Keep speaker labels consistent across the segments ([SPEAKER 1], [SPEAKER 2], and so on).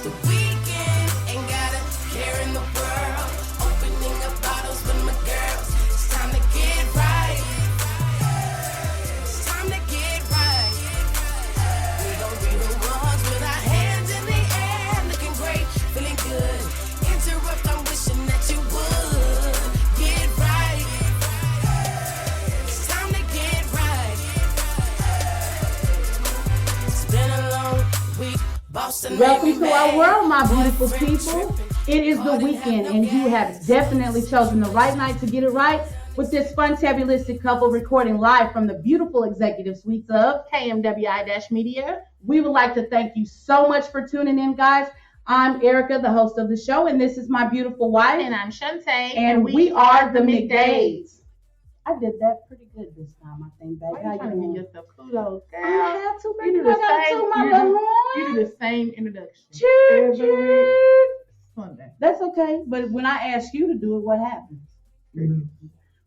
[SPEAKER 1] the weekend, ain't got a care in the world. Opening up bottles with my girls. It's time to get right. It's time to get right. We gon' be the ones with our hands in the air, looking great, feeling good. Interrupt, I'm wishing that you would get right. It's time to get right. It's been a long week.
[SPEAKER 2] Welcome to our world, my beautiful people. It is the weekend, and you have definitely chosen the right night to get it right with this fantabulistic couple recording live from the beautiful executive suites of
[SPEAKER 3] KMWI-Media.
[SPEAKER 2] We would like to thank you so much for tuning in, guys. I'm Erica, the host of the show, and this is my beautiful wife.
[SPEAKER 3] And I'm Shantae.
[SPEAKER 2] And we are the McDays. I did that pretty good this time, I think, babe.
[SPEAKER 3] Why you trying to give yourself kudos, girl?
[SPEAKER 2] I have to, baby.
[SPEAKER 3] You do the same. You do the same introduction every Sunday.
[SPEAKER 2] That's okay, but when I ask you to do it, what happens?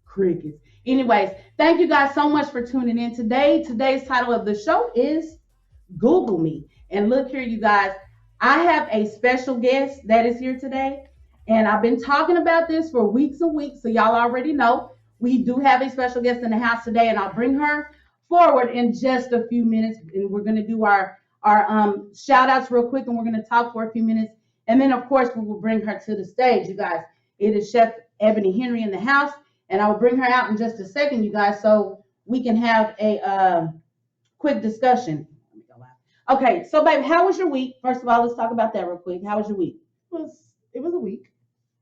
[SPEAKER 2] Crickets. Anyways, thank you guys so much for tuning in today. Today's title of the show is Google Me. And look here, you guys, I have a special guest that is here today. And I've been talking about this for weeks and weeks, so y'all already know. We do have a special guest in the house today, and I'll bring her forward in just a few minutes. And we're going to do our shout outs real quick, and we're going to talk for a few minutes. And then, of course, we will bring her to the stage, you guys. It is Chef Eboni Henry in the house, and I will bring her out in just a second, you guys, so we can have a quick discussion. Okay, so, babe, how was your week? First of all, let's talk about that real quick. How was your week?
[SPEAKER 3] It was a week.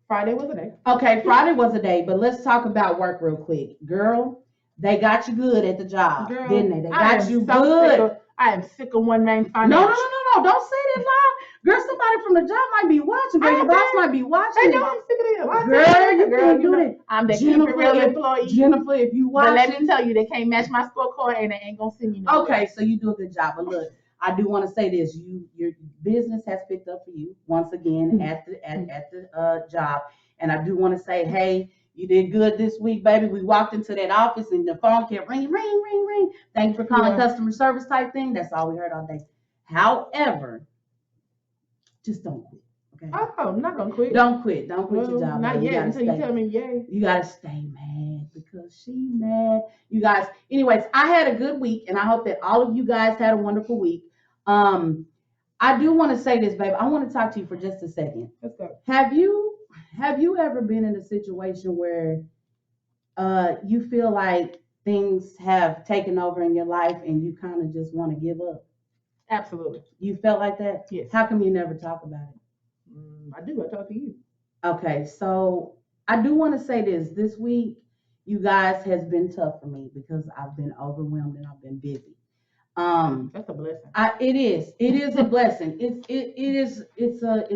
[SPEAKER 3] Friday was a day.
[SPEAKER 2] Okay, Friday was a day, but let's talk about work real quick. Girl, they got you good at the job,
[SPEAKER 3] Girl,
[SPEAKER 2] didn't they? They got you good.
[SPEAKER 3] I am sick of one name financial.
[SPEAKER 2] No. Don't say that loud. Girl, somebody from the job might be watching. Girl, your boss might be watching.
[SPEAKER 3] They know I'm sick of them.
[SPEAKER 2] Girl, you can't do that.
[SPEAKER 3] I'm the keep it real employee.
[SPEAKER 2] Jennifer, if you watch,
[SPEAKER 3] but let me tell you, they can't match my scorecard and they ain't gonna send me no.
[SPEAKER 2] Okay, so you do a good job. But look, I do want to say this: your business has picked up for you once again at the job, and I do want to say, hey, you did good this week, baby. We walked into that office and the phone kept ring. Thank you for calling customer service type thing. That's all we heard all day. However, just don't quit. Okay.
[SPEAKER 3] Oh, I'm not gonna quit.
[SPEAKER 2] Don't quit your job.
[SPEAKER 3] Not
[SPEAKER 2] baby.
[SPEAKER 3] yet until you tell me yay.
[SPEAKER 2] You gotta stay mad because she mad. You guys, anyways, I had a good week and I hope that all of you guys had a wonderful week. I do want to say this, babe. I want to talk to you for just a second.
[SPEAKER 3] Let's go.
[SPEAKER 2] Have you ever been in a situation where you feel like things have taken over in your life and you kind of just want to give up?
[SPEAKER 3] Absolutely.
[SPEAKER 2] You felt like that?
[SPEAKER 3] Yes.
[SPEAKER 2] How come you never talk about it?
[SPEAKER 3] I do. I talk to you.
[SPEAKER 2] Okay, so I do want to say this week, you guys, has been tough for me because I've been overwhelmed and I've been busy.
[SPEAKER 3] That's a blessing.
[SPEAKER 2] It is a blessing. It's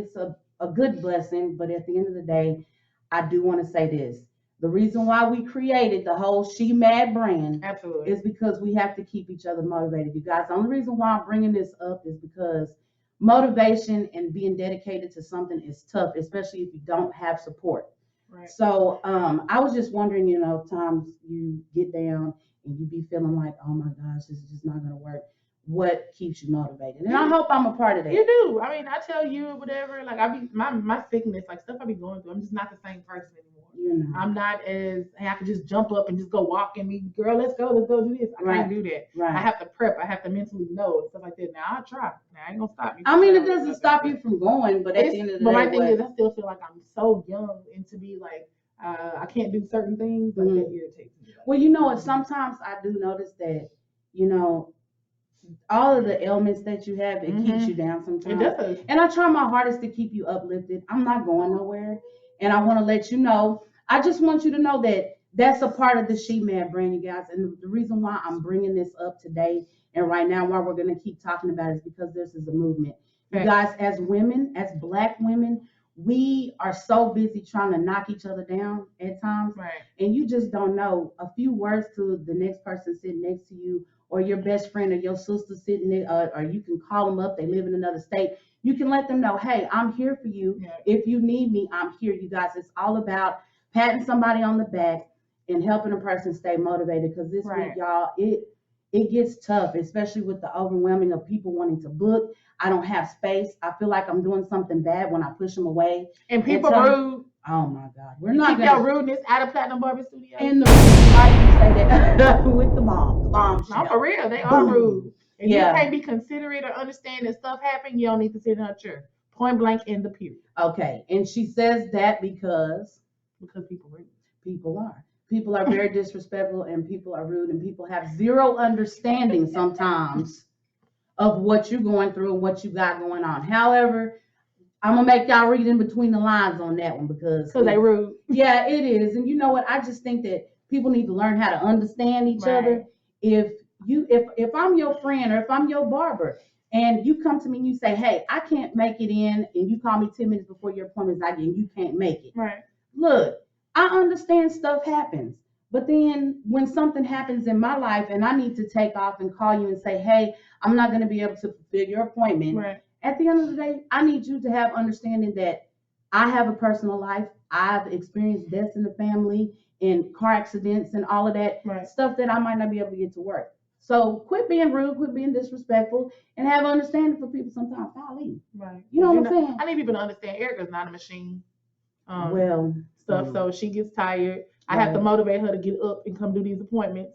[SPEAKER 2] a good blessing, but at the end of the day, I do want to say this. The reason why we created the whole She Mad brand
[SPEAKER 3] Absolutely
[SPEAKER 2] is because we have to keep each other motivated. You guys, the only reason why I'm bringing this up is because motivation and being dedicated to something is tough, especially if you don't have support.
[SPEAKER 3] Right.
[SPEAKER 2] So I was just wondering, times you get down and you be feeling like, oh my gosh, this is just not going to work. What keeps you motivated? And I hope I'm a part of that.
[SPEAKER 3] You do. I mean, I tell you whatever. Like my sickness, like stuff I be going through. I'm just not the same person anymore. I'm not as I can just jump up and just go walk and be, girl, let's go do this. I can't do that.
[SPEAKER 2] Right.
[SPEAKER 3] I have to prep. I have to mentally know and stuff like that. Now I'll try. Now I ain't gonna stop you.
[SPEAKER 2] I mean, it doesn't stop you from going, but at the end of the day.
[SPEAKER 3] But my thing is, I still feel like I'm so young and to be like, I can't do certain things. Like that irritates me.
[SPEAKER 2] Well, you know what? Sometimes I do notice that, all of the ailments that you have, it keeps you down sometimes.
[SPEAKER 3] It does.
[SPEAKER 2] And I try my hardest to keep you uplifted. I'm not going nowhere. And I want to let you know, I just want you to know that that's a part of the She Mad brand, you guys. And the reason why I'm bringing this up today and right now, why we're going to keep talking about it is because this is a movement. You guys, as women, as Black women, we are so busy trying to knock each other down at times.
[SPEAKER 3] Right.
[SPEAKER 2] And you just don't know a few words to the next person sitting next to you, or your best friend or your sister sitting there, or you can call them up, they live in another state. You can let them know, hey, I'm here for you. Yeah. If you need me, I'm here. You guys, it's all about patting somebody on the back and helping a person stay motivated. Because this week, y'all, it gets tough, especially with the overwhelming of people wanting to book. I don't have space. I feel like I'm doing something bad when I push them away.
[SPEAKER 3] And people rude.
[SPEAKER 2] Oh my God, we're
[SPEAKER 3] you
[SPEAKER 2] not
[SPEAKER 3] keep your rudeness out of Platinum Barbie Studio.
[SPEAKER 2] And the reason why you say that with the bomb
[SPEAKER 3] No, for real, they are
[SPEAKER 2] Boom.
[SPEAKER 3] rude. If you can't be considerate or understand that stuff happen, you don't need to sit in her chair. Point blank in the period.
[SPEAKER 2] Okay, and she says that because
[SPEAKER 3] people rude.
[SPEAKER 2] People are very disrespectful, and people are rude, and people have zero understanding sometimes of what you're going through and what you got going on. However, I'm gonna make y'all read in between the lines on that one because
[SPEAKER 3] they rude.
[SPEAKER 2] Yeah, it is. And you know what? I just think that people need to learn how to understand each other. If I'm your friend or if I'm your barber and you come to me and you say, hey, I can't make it in, and you call me 10 minutes before your appointment's out and you can't make it.
[SPEAKER 3] Right.
[SPEAKER 2] Look, I understand stuff happens. But then when something happens in my life and I need to take off and call you and say, hey, I'm not going to be able to fulfill your appointment.
[SPEAKER 3] Right.
[SPEAKER 2] At the end of the day, I need you to have understanding that I have a personal life. I've experienced deaths in the family and car accidents and all of that stuff that I might not be able to get to work. So quit being rude, quit being disrespectful, and have understanding for people sometimes. Golly.
[SPEAKER 3] Right.
[SPEAKER 2] You know what I'm saying?
[SPEAKER 3] I need people to understand Erica's not a machine. So she gets tired. I have to motivate her to get up and come do these appointments.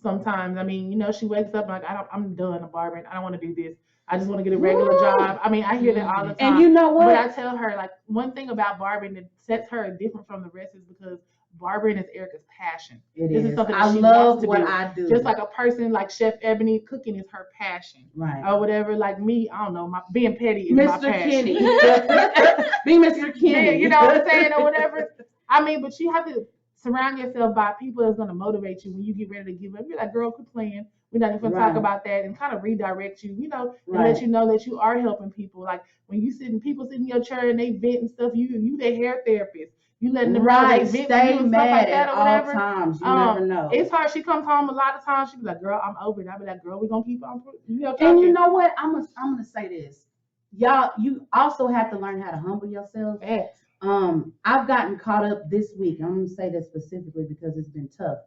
[SPEAKER 3] Sometimes, I mean, she wakes up like, I'm done, barbering. I don't want to do this. I just want to get a regular job. I mean, I hear that all the time.
[SPEAKER 2] And you know what?
[SPEAKER 3] But I tell her, like, one thing about barbering that sets her different from the rest is because barbering is Erica's passion. This is something that she wants to do. I do. Just like a person like Chef Ebony, cooking is her passion.
[SPEAKER 2] Right.
[SPEAKER 3] Or whatever. Like me, I don't know, being petty is
[SPEAKER 2] Mr.
[SPEAKER 3] my passion.
[SPEAKER 2] Kenny. Be Mr. Kenny.
[SPEAKER 3] Yeah, you know what I'm saying, or whatever. I mean, but you have to surround yourself by people that's going to motivate you when you get ready to give up. You're like, girl, quit playing. We're not even going to talk about that, and kind of redirect you, and let you know that you are helping people. Like when people sit in your chair and they vent and stuff, you their hair therapist. You letting them know they vent
[SPEAKER 2] Stay
[SPEAKER 3] and
[SPEAKER 2] mad
[SPEAKER 3] stuff like that
[SPEAKER 2] at
[SPEAKER 3] or whatever.
[SPEAKER 2] all times. You never know.
[SPEAKER 3] It's hard. She comes home a lot of times. She be like, girl, I'm over it. I be like, girl, we're going to keep on talking.
[SPEAKER 2] And you know what? I'm gonna say this. Y'all, you also have to learn how to humble yourself.
[SPEAKER 3] Yes.
[SPEAKER 2] I've gotten caught up this week. I'm gonna say that specifically because it's been tough.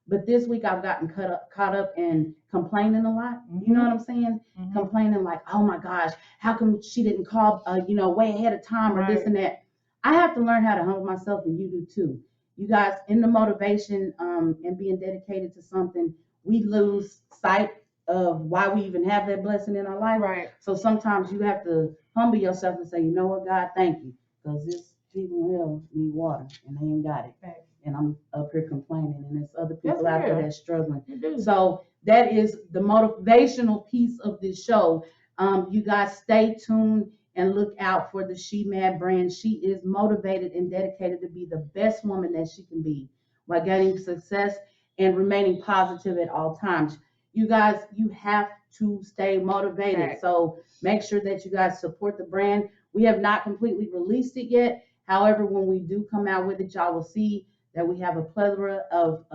[SPEAKER 2] But this week I've gotten caught up in complaining a lot. Mm-hmm. You know what I'm saying? Mm-hmm. Complaining like, oh my gosh, how come she didn't call way ahead of time or this and that. I have to learn how to humble myself, and you do too. You guys, in the motivation and being dedicated to something, we lose sight of why we even have that blessing in our life.
[SPEAKER 3] Right.
[SPEAKER 2] So sometimes you have to humble yourself and say, you know what, God, thank you. Because this people in hell need water and they ain't got it. Right. And I'm up here complaining, and there's other people out there that's struggling. So that is the motivational piece of this show. You guys stay tuned and look out for the She Mad brand. She is motivated and dedicated to be the best woman that she can be while gaining success and remaining positive at all times. You guys, you have to stay motivated. Right. So make sure that you guys support the brand. We have not completely released it yet. However, when we do come out with it, y'all will see that we have a plethora of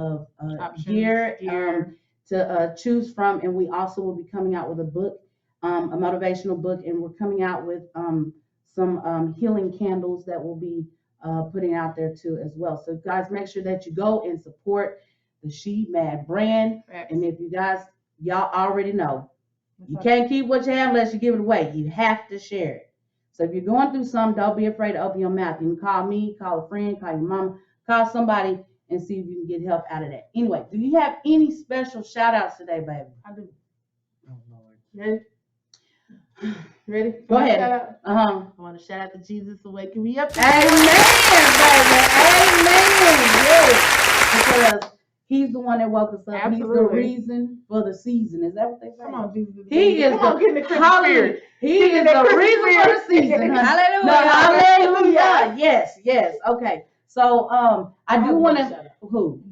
[SPEAKER 2] gear to choose from. And we also will be coming out with a book, a motivational book, and we're coming out with some healing candles that we'll be putting out there too as well. So guys, make sure that you go and support the She Mad brand. Right. And if you guys, y'all already know, you can't keep what you have unless you give it away. You have to share it. So if you're going through something, don't be afraid to open your mouth. You can call me, call a friend, call your mama, call somebody, and see if you can get help out of that. Anyway, do you have any special shout outs today, baby?
[SPEAKER 3] I do.
[SPEAKER 2] Oh, Lord.
[SPEAKER 3] Ready? Ready?
[SPEAKER 2] Go ahead.
[SPEAKER 3] I want to shout out to Jesus for waking me up.
[SPEAKER 2] Amen, baby. Amen. Yes. Because he's the one that woke us up. Absolutely. He's the reason for the season. Is that what they say?
[SPEAKER 3] Come on, Jesus.
[SPEAKER 2] He is the
[SPEAKER 3] Christmas.
[SPEAKER 2] He is the reason for the season. Hallelujah. No, hallelujah. Yes. Okay. So I do want to who?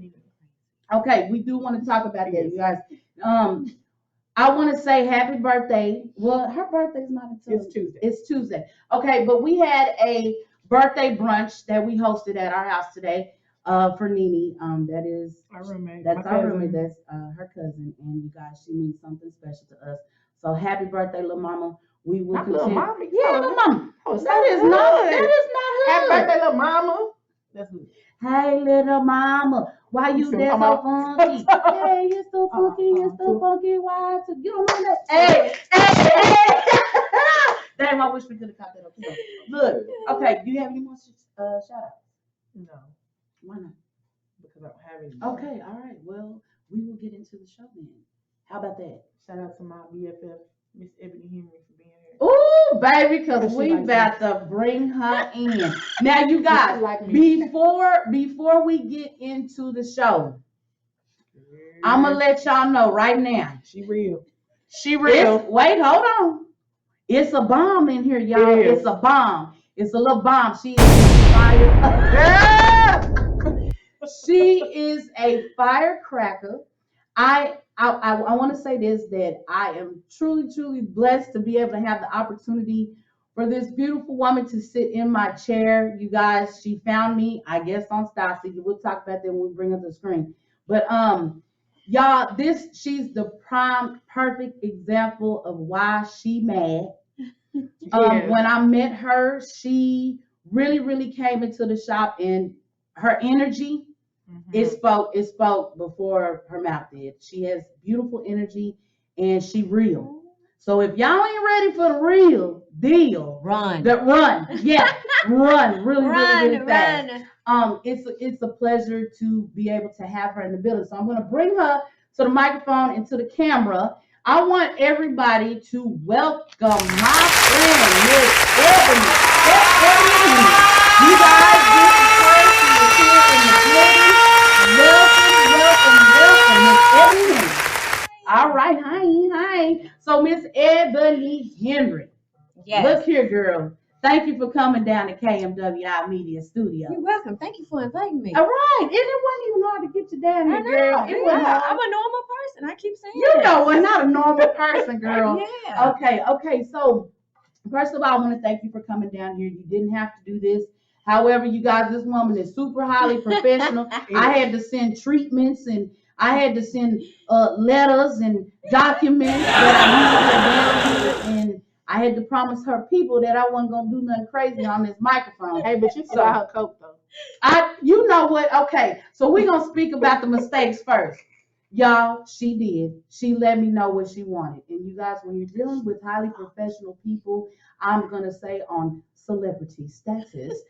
[SPEAKER 2] Okay, we do want to talk about that, you guys. I want to say happy birthday. Well, her birthday's not until it's Tuesday. Okay, but we had a birthday brunch that we hosted at our house today for Nene. That is
[SPEAKER 3] our roommate.
[SPEAKER 2] That's our roommate. That's her cousin, and you guys, she means something special to us. So happy birthday, little mama. We will continue.
[SPEAKER 3] Little mama.
[SPEAKER 2] Yeah, little mama.
[SPEAKER 3] Oh,
[SPEAKER 2] that is not
[SPEAKER 3] Happy birthday, little mama. That's good.
[SPEAKER 2] Hey, little mama. Why you
[SPEAKER 3] So
[SPEAKER 2] there
[SPEAKER 3] come
[SPEAKER 2] so
[SPEAKER 3] on.
[SPEAKER 2] funky? Hey, you're so funky, you're so funky. Why? You don't know that. Hey. Damn, I wish we could have caught that up. Look, okay, do you have any more shout outs?
[SPEAKER 3] No,
[SPEAKER 2] Why not?
[SPEAKER 3] because I don't have any.
[SPEAKER 2] Okay, all right. Well, we will get into the show then. How about that?
[SPEAKER 3] Shout out to my BFF, Miss Eboni Henry, for being here.
[SPEAKER 2] Ooh, baby, because
[SPEAKER 3] She
[SPEAKER 2] we
[SPEAKER 3] likes
[SPEAKER 2] about to bring her in. Now, you guys,
[SPEAKER 3] She like me.
[SPEAKER 2] before we get into the show, I'm gonna let y'all know right now.
[SPEAKER 3] She real. She real.
[SPEAKER 2] Wait, hold on. It's a bomb in here, y'all.
[SPEAKER 3] It is.
[SPEAKER 2] It's a bomb. It's a little bomb. She is fire. She is a firecracker. I want to say this, that I am truly, truly blessed to be able to have the opportunity for this beautiful woman to sit in my chair. You guys, she found me, I guess, on Style Seeker. We'll talk about that when we bring her to the screen. But y'all, she's the prime perfect example of why she mad.
[SPEAKER 3] Yes.
[SPEAKER 2] When I met her, she really, really came into the shop, and her energy, it spoke before her mouth did. She has beautiful energy, and she real. So if y'all ain't ready for the real deal, run. Yeah, run really, really fast. It's a pleasure to be able to have her in the building. So I'm gonna bring her to the microphone and to the camera. I want everybody to welcome my friend, Miss Eboni. You guys, this is her. She is here in the building. Welcome, Miss Eboni Henry. All right, hi. So Miss Eboni Henry. Yes. Look here, girl. Thank you for coming down to KMWI Media Studio.
[SPEAKER 4] You're welcome. Thank you for inviting me.
[SPEAKER 2] All right. And it wasn't even hard to get you down here, girl.
[SPEAKER 4] I'm a normal person. I keep saying
[SPEAKER 2] you know, we're not a normal person, girl.
[SPEAKER 4] Yeah.
[SPEAKER 2] Okay. So first of all, I want to thank you for coming down here. You didn't have to do this. However, you guys, this woman is super highly professional. I had to send treatments, and I had to send letters and documents that I needed down here, and I had to promise her people that I wasn't gonna do nothing crazy on this microphone.
[SPEAKER 3] Hey, but you saw her coat though.
[SPEAKER 2] You know what? Okay, so we're gonna speak about the mistakes first. Y'all, she did. She let me know what she wanted. And you guys, when you're dealing with highly professional people, I'm gonna say on celebrity status,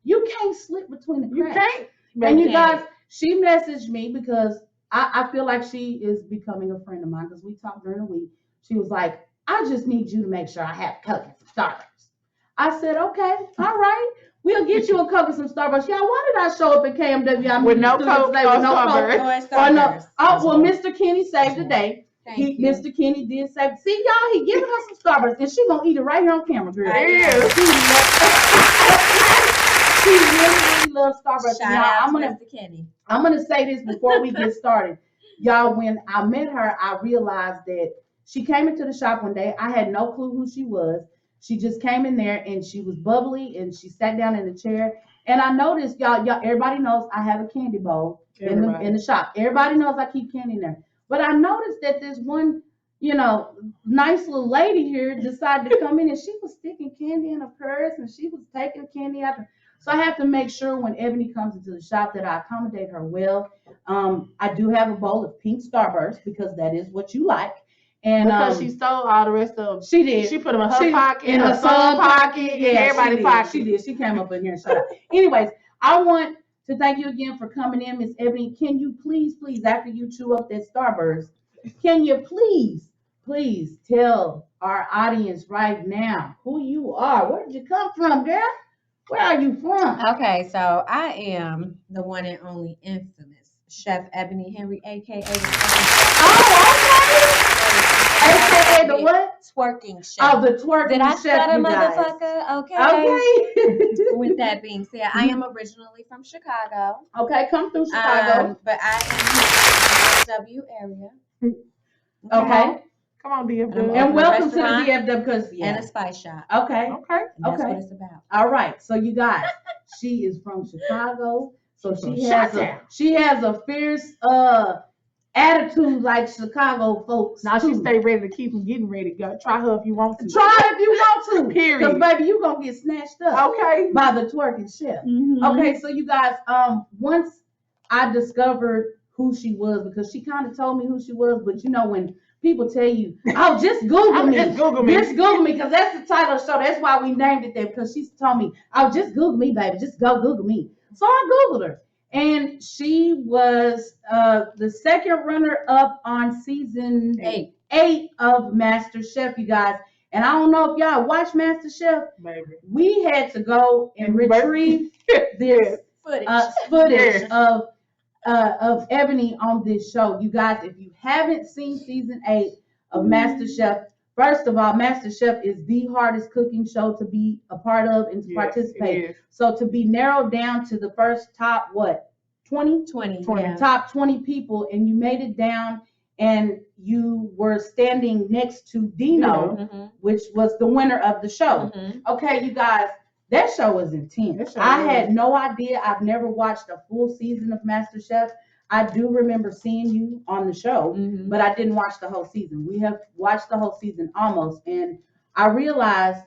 [SPEAKER 2] you can't slip between the cracks.
[SPEAKER 3] You can't.
[SPEAKER 2] And you guys, she messaged me because I feel like she is becoming a friend of mine, because we talked during the week. She was like, I just need you to make sure I have Coke and some Starbucks. I said, okay, all right. We'll get you a Coke and some Starbucks. Y'all, why did I show up at KMWI
[SPEAKER 3] with no Coke
[SPEAKER 2] today with no Coke? Or no. Oh, well, Mr. Kenny saved the day. Mr. Kenny did save. See, y'all, he giving her some Starbucks, and she gonna eat it right here on camera, girl. She really loves Starbucks.
[SPEAKER 4] Shout out to Mr. Kenny.
[SPEAKER 2] I'm gonna say this before we get started. Y'all, when I met her, I realized that she came into the shop one day. I had no clue who she was. She just came in there, and she was bubbly, and she sat down in the chair. And I noticed, y'all, everybody knows I have a candy bowl in the shop. Everybody knows I keep candy in there. But I noticed that this one, nice little lady here decided to come in, and she was sticking candy in her purse, and she was taking candy out. So I have to make sure when Eboni comes into the shop that I accommodate her well. I do have a bowl of pink Starburst, because that is what you like. And
[SPEAKER 3] because she stole all the rest of them.
[SPEAKER 2] She did.
[SPEAKER 3] She put them in her pocket,
[SPEAKER 2] in her son's pocket,
[SPEAKER 3] everybody's pocket.
[SPEAKER 2] She did. She came up in here and shut up. Anyways, I want to thank you again for coming in, Miss Eboni. Can you please, after you chew up that Starburst, can you please tell our audience right now who you are? Where did you come from, girl? Where are you from?
[SPEAKER 4] Okay, so I am the one and only infamous Chef Eboni Henry, aka
[SPEAKER 2] AKA the what?
[SPEAKER 4] Twerking chef.
[SPEAKER 2] Oh, the twerking
[SPEAKER 4] Did I
[SPEAKER 2] chef,
[SPEAKER 4] stutter,
[SPEAKER 2] you guys.
[SPEAKER 4] motherfucker?
[SPEAKER 2] Okay.
[SPEAKER 4] With that being said, I am originally from Chicago.
[SPEAKER 2] Okay, come through Chicago.
[SPEAKER 4] But I am in the DFW area.
[SPEAKER 2] Okay.
[SPEAKER 3] Come on, DFW.
[SPEAKER 2] And welcome to the DFW, because
[SPEAKER 4] and a spice shop.
[SPEAKER 2] Okay.
[SPEAKER 4] And that's what it's about.
[SPEAKER 2] All right. So you guys, she is from Chicago. So she has a fierce attitude like Chicago folks.
[SPEAKER 3] Now she stay ready to keep them getting ready. Go try her if you want to.
[SPEAKER 2] Try if you want to.
[SPEAKER 3] Period.
[SPEAKER 2] Because baby, you gonna get snatched up.
[SPEAKER 3] Okay.
[SPEAKER 2] By the twerking chef.
[SPEAKER 4] Mm-hmm.
[SPEAKER 2] Okay. So you guys, once I discovered who she was because she kind of told me who she was. But you know, when people tell you, "Oh, just Google me,"
[SPEAKER 3] just Google me,
[SPEAKER 2] just Google me, because that's the title of the show. That's why we named it that, because she told me, "Oh, just Google me, baby. Just go Google me." So I Googled her, and she was the second runner-up on season 8 of MasterChef, you guys. And I don't know if y'all watch MasterChef.
[SPEAKER 3] baby.
[SPEAKER 2] We had to go and retrieve this footage of Ebony on this show. You guys, if you haven't seen season 8 of MasterChef, first of all, MasterChef is the hardest cooking show to be a part of and to participate. So to be narrowed down to the first top, what, 20?
[SPEAKER 4] 20.
[SPEAKER 3] Yeah.
[SPEAKER 2] Top 20 people, and you made it down, and you were standing next to Dino,
[SPEAKER 4] Mm-hmm.
[SPEAKER 2] which was the winner of the show.
[SPEAKER 4] Mm-hmm.
[SPEAKER 2] Okay, you guys, that show was intense. I had no idea. I've never watched a full season of MasterChef. I do remember seeing you on the show,
[SPEAKER 4] Mm-hmm.
[SPEAKER 2] but I didn't watch the whole season. We have watched the whole season almost, and I realized,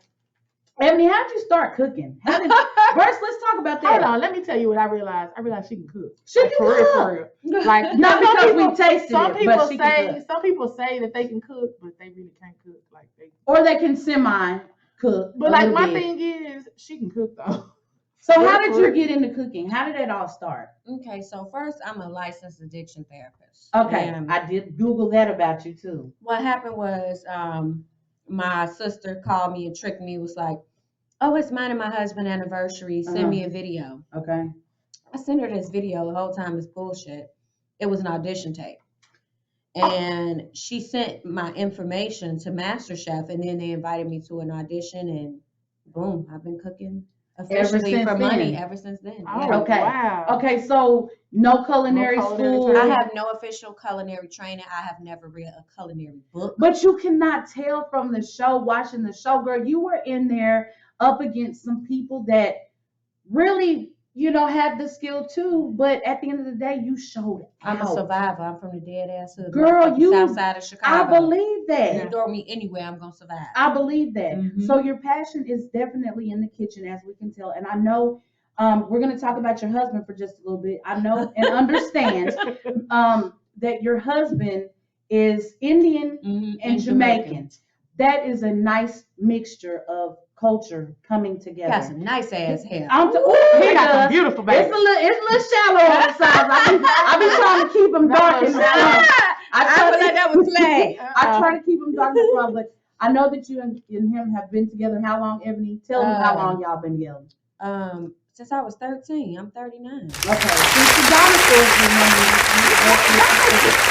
[SPEAKER 2] Ebony, how'd you start cooking? First, let's talk about that.
[SPEAKER 3] Hold on, let me tell you what I realized. I realized she can cook.
[SPEAKER 2] She
[SPEAKER 3] like,
[SPEAKER 2] can
[SPEAKER 3] for real,
[SPEAKER 2] cook.
[SPEAKER 3] for real. Like
[SPEAKER 2] Not
[SPEAKER 3] some
[SPEAKER 2] because
[SPEAKER 3] people-
[SPEAKER 2] we tasted
[SPEAKER 3] some
[SPEAKER 2] it,
[SPEAKER 3] people
[SPEAKER 2] but she can
[SPEAKER 3] say
[SPEAKER 2] cook.
[SPEAKER 3] some people say that they can cook, but they really can't cook. Like they.
[SPEAKER 2] Or they can semi-cook.
[SPEAKER 3] But like my thing is, she can cook though.
[SPEAKER 2] So how did you get into cooking? How did that all start?
[SPEAKER 4] Okay, so first, I'm a licensed addiction therapist.
[SPEAKER 2] Okay,
[SPEAKER 4] And
[SPEAKER 2] I did Google that about you too.
[SPEAKER 4] what happened was, my sister called me and tricked me. Was like, "Oh, it's mine and my husband's anniversary. Send me a video."
[SPEAKER 2] Okay.
[SPEAKER 4] I sent her this video. The whole time it's bullshit. It was an audition tape. And she sent my information to MasterChef, and then they invited me to an audition, and boom, I've been cooking officially
[SPEAKER 2] since
[SPEAKER 4] for money
[SPEAKER 2] then.
[SPEAKER 4] ever since then.
[SPEAKER 3] Oh,
[SPEAKER 4] Yeah.
[SPEAKER 2] Okay.
[SPEAKER 3] wow.
[SPEAKER 2] Okay, so no culinary school.
[SPEAKER 3] training.
[SPEAKER 4] I have no official culinary training. I have never read a culinary book.
[SPEAKER 2] But you cannot tell from the show, watching the show, girl, you were in there up against some people that really, you know, had the skill too. But at the end of the day, you showed
[SPEAKER 4] I'm a
[SPEAKER 2] out.
[SPEAKER 4] survivor. I'm from the dead ass hood.
[SPEAKER 2] Girl,
[SPEAKER 4] motherfucking
[SPEAKER 2] you-
[SPEAKER 4] south side of
[SPEAKER 2] I
[SPEAKER 4] Chicago.
[SPEAKER 2] believe that.
[SPEAKER 4] You throw me anywhere, I'm gonna survive.
[SPEAKER 2] I believe that.
[SPEAKER 4] Mhm.
[SPEAKER 2] So your passion is definitely in the kitchen, as we can tell. And I know we're going to talk about your husband for just a little bit. I know and understand that your husband is Indian
[SPEAKER 4] Mhm,
[SPEAKER 2] and Jamaican. That is a nice mixture of culture coming together.
[SPEAKER 4] Got some nice ass hair.
[SPEAKER 3] He got some
[SPEAKER 2] does.
[SPEAKER 3] beautiful
[SPEAKER 2] It's
[SPEAKER 3] baby.
[SPEAKER 2] a little shallow on the sides. I be trying to keep them dark and strong.
[SPEAKER 4] I feel like that was flag.
[SPEAKER 2] I try to keep them dark and strong, but I know that you and him have been together. How long, Ebony? Tell them how long y'all been together.
[SPEAKER 4] Since I was 13, I'm 39.
[SPEAKER 2] Okay, since the dinosaurs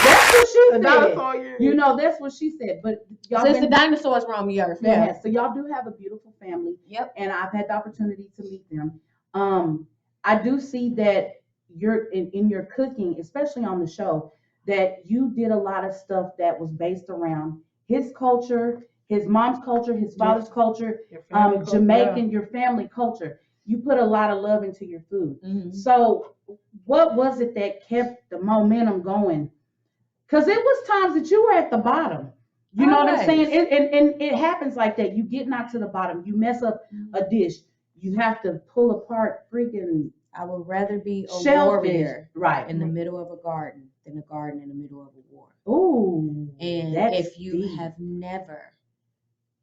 [SPEAKER 2] that's what she
[SPEAKER 3] The
[SPEAKER 2] said.
[SPEAKER 3] dinosaur year.
[SPEAKER 2] You know, that's what she said. But y'all
[SPEAKER 4] Since the
[SPEAKER 2] been,
[SPEAKER 4] dinosaurs roamed the earth.
[SPEAKER 2] yeah, so y'all do have a beautiful family.
[SPEAKER 4] Yep.
[SPEAKER 2] And I've had the opportunity to meet them. I do see that you're in your cooking, especially on the show, that you did a lot of stuff that was based around his culture, his mom's culture, his father's culture,
[SPEAKER 3] Your family culture,
[SPEAKER 2] Jamaican, your family culture. You put a lot of love into your food.
[SPEAKER 4] Mhm.
[SPEAKER 2] So what was it that kept the momentum going? Because it was times that you were at the bottom. You know what I'm
[SPEAKER 4] Always.
[SPEAKER 2] saying? And it happens like that. You get knocked to the bottom. You mess up a dish. You have to pull apart freaking
[SPEAKER 4] I would rather be a
[SPEAKER 2] shellfish.
[SPEAKER 4] warrior
[SPEAKER 2] Right.
[SPEAKER 4] in the middle of a garden than a garden in the middle of a war.
[SPEAKER 2] Ooh.
[SPEAKER 4] And
[SPEAKER 2] that's
[SPEAKER 4] if you
[SPEAKER 2] deep.
[SPEAKER 4] have never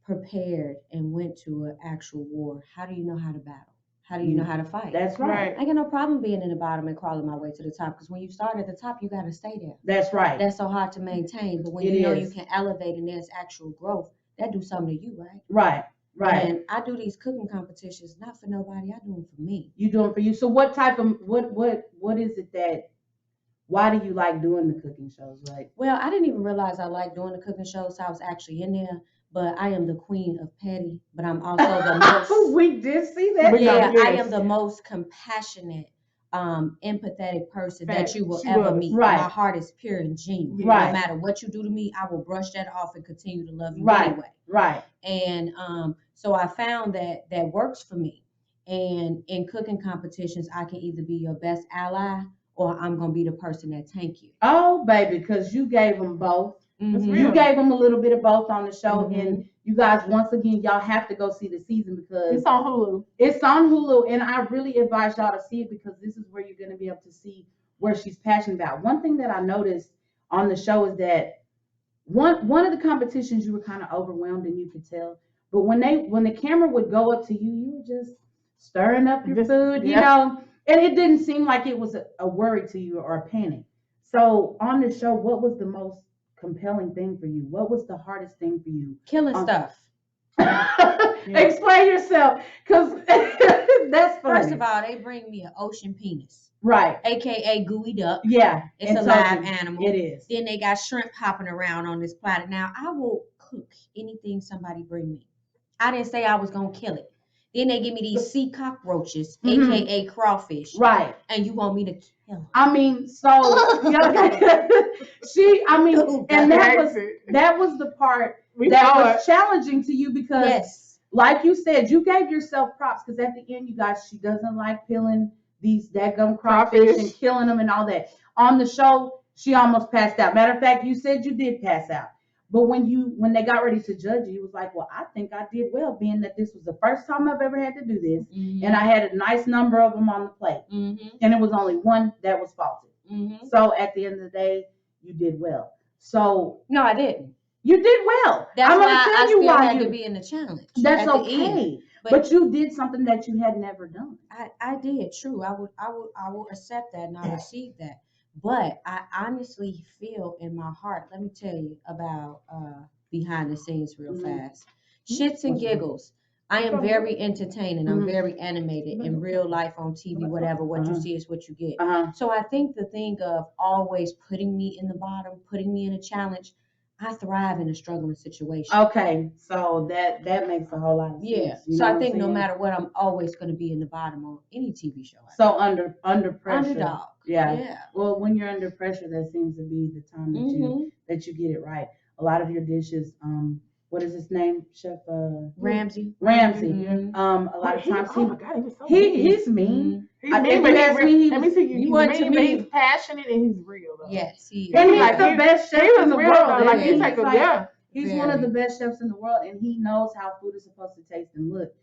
[SPEAKER 4] prepared and went to an actual war, how do you know how to battle? How do you know how to fight?
[SPEAKER 2] That's right.
[SPEAKER 4] I got no problem being in the bottom and crawling my way to the top, because when you start at the top, you got to stay there.
[SPEAKER 2] That's right.
[SPEAKER 4] That's so hard to maintain. But when
[SPEAKER 2] It
[SPEAKER 4] you know
[SPEAKER 2] is.
[SPEAKER 4] you can elevate and there's actual growth, that do something to you, right?
[SPEAKER 2] Right. Right.
[SPEAKER 4] And I do these cooking competitions not for nobody. I do them for me.
[SPEAKER 2] You doing for you. So what type of what is it that, why do you like doing the cooking shows? Right.
[SPEAKER 4] Well, I didn't even realize I liked doing the cooking shows. So I was actually in there. But I am the queen of petty. But I'm also the most.
[SPEAKER 2] We did see that.
[SPEAKER 3] We know,
[SPEAKER 4] Yeah, I
[SPEAKER 3] yes.
[SPEAKER 4] am the most compassionate, empathetic person
[SPEAKER 3] Fact.
[SPEAKER 4] that you will
[SPEAKER 3] She
[SPEAKER 4] ever
[SPEAKER 3] was.
[SPEAKER 4] meet.
[SPEAKER 2] Right.
[SPEAKER 4] My heart is pure and genuine.
[SPEAKER 2] Right.
[SPEAKER 4] No matter what you do to me, I will brush that off and continue to love you
[SPEAKER 2] Right.
[SPEAKER 4] anyway.
[SPEAKER 2] Right.
[SPEAKER 4] And so I found that works for me. And in cooking competitions, I can either be your best ally or I'm gonna be the person that tank you.
[SPEAKER 2] Oh, baby, because you gave them both.
[SPEAKER 3] That's
[SPEAKER 4] Mhm.
[SPEAKER 3] real.
[SPEAKER 2] You gave them a little bit of both on the show,
[SPEAKER 4] Mhm.
[SPEAKER 2] and you guys, once again, y'all have to go see the season because
[SPEAKER 3] It's on Hulu.
[SPEAKER 2] it's on Hulu, and I really advise y'all to see it because this is where you're going to be able to see where she's passionate about. One thing that I noticed on the show is that one of the competitions you were kind of overwhelmed and you could tell. But when the camera would go up to you, you were just stirring up your food, you know, and it didn't seem like it was a worry to you or a panic. So on the show, what was the most compelling thing for you? What was the hardest thing for you?
[SPEAKER 4] Killing stuff.
[SPEAKER 2] Explain yourself, because that's funny.
[SPEAKER 4] First of all, they bring me an ocean penis.
[SPEAKER 2] Right.
[SPEAKER 4] AKA gooey duck.
[SPEAKER 2] Yeah.
[SPEAKER 4] It's a live animal.
[SPEAKER 2] It is.
[SPEAKER 4] Then they got shrimp hopping around on this platter. Now, I will cook anything somebody bring me. I didn't say I was going to kill it. Then they give me these sea cockroaches, AKA crawfish.
[SPEAKER 2] Right.
[SPEAKER 4] And you want me to kill them.
[SPEAKER 2] I mean, so, and that was the part that was challenging to you because, like you said, you gave yourself props because at the end, you guys, she doesn't like peeling these daggum crawfish and killing them and all that. On the show, she almost passed out. Matter of fact, you said you did pass out. But when they got ready to judge you, was like, well, I think I did well, being that this was the first time I've ever had to do this, and I had a nice number of them on the plate, and it was only one that was faulty. So at the end of the day, you did well. So
[SPEAKER 4] no, I didn't.
[SPEAKER 2] You did well.
[SPEAKER 4] That's why I still had to be in the challenge.
[SPEAKER 2] That's okay. But you did something that you had never done.
[SPEAKER 4] I did. True. I will accept that and I receive that. But I honestly feel in my heart, let me tell you about behind the scenes real fast. Shits and giggles. I am very entertaining. I'm very animated in real life, on TV, whatever. What you see is what you get. So I think the thing of always putting me in the bottom, putting me in a challenge, I thrive in a struggling situation.
[SPEAKER 2] Okay, so that makes a whole lot of sense.
[SPEAKER 4] Yeah. So I think no matter what, I'm always going to be in the bottom on any TV show.
[SPEAKER 2] So under pressure.
[SPEAKER 4] Underdog.
[SPEAKER 2] Yeah. Well, when you're under pressure, that seems to be the time that you get it right. A lot of your dishes, what is his name, Chef
[SPEAKER 4] Ramsay.
[SPEAKER 2] A lot of times he's mean.
[SPEAKER 3] He's mean, but he's passionate and he's real though.
[SPEAKER 4] Yes, he is.
[SPEAKER 2] And he's the best chef in the world. He's one of the best chefs in the world, and he knows how food is supposed to taste and look.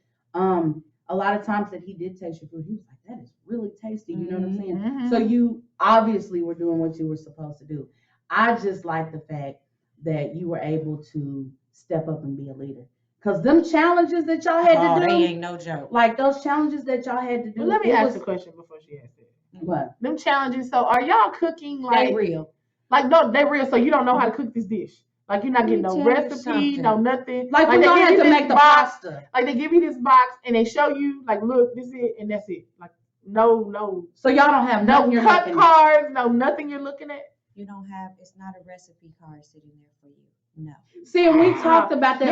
[SPEAKER 2] A lot of times that he did taste your food, he was like, "That is really tasty." You know what I'm saying? So you obviously were doing what you were supposed to do. I just like the fact that you were able to step up and be a leader. Because them challenges that y'all had to do,
[SPEAKER 4] they ain't no joke.
[SPEAKER 2] Like those challenges that y'all had to do.
[SPEAKER 3] Well, let me ask a question before she asks it.
[SPEAKER 2] What?
[SPEAKER 3] Them challenges, so are y'all cooking like...
[SPEAKER 4] They real.
[SPEAKER 3] Like, no, they real, so you don't know how to cook this dish. Like, you're not getting no recipe, no nothing.
[SPEAKER 2] Like we don't have to make the pasta.
[SPEAKER 3] Like, they give you this box, and they show you, like, look, this is it, and that's it. Like, no.
[SPEAKER 2] So y'all don't have
[SPEAKER 3] no cut cards, no nothing you're looking at?
[SPEAKER 4] You don't have, it's not a recipe card sitting there for you. No.
[SPEAKER 2] See, and we talked about that.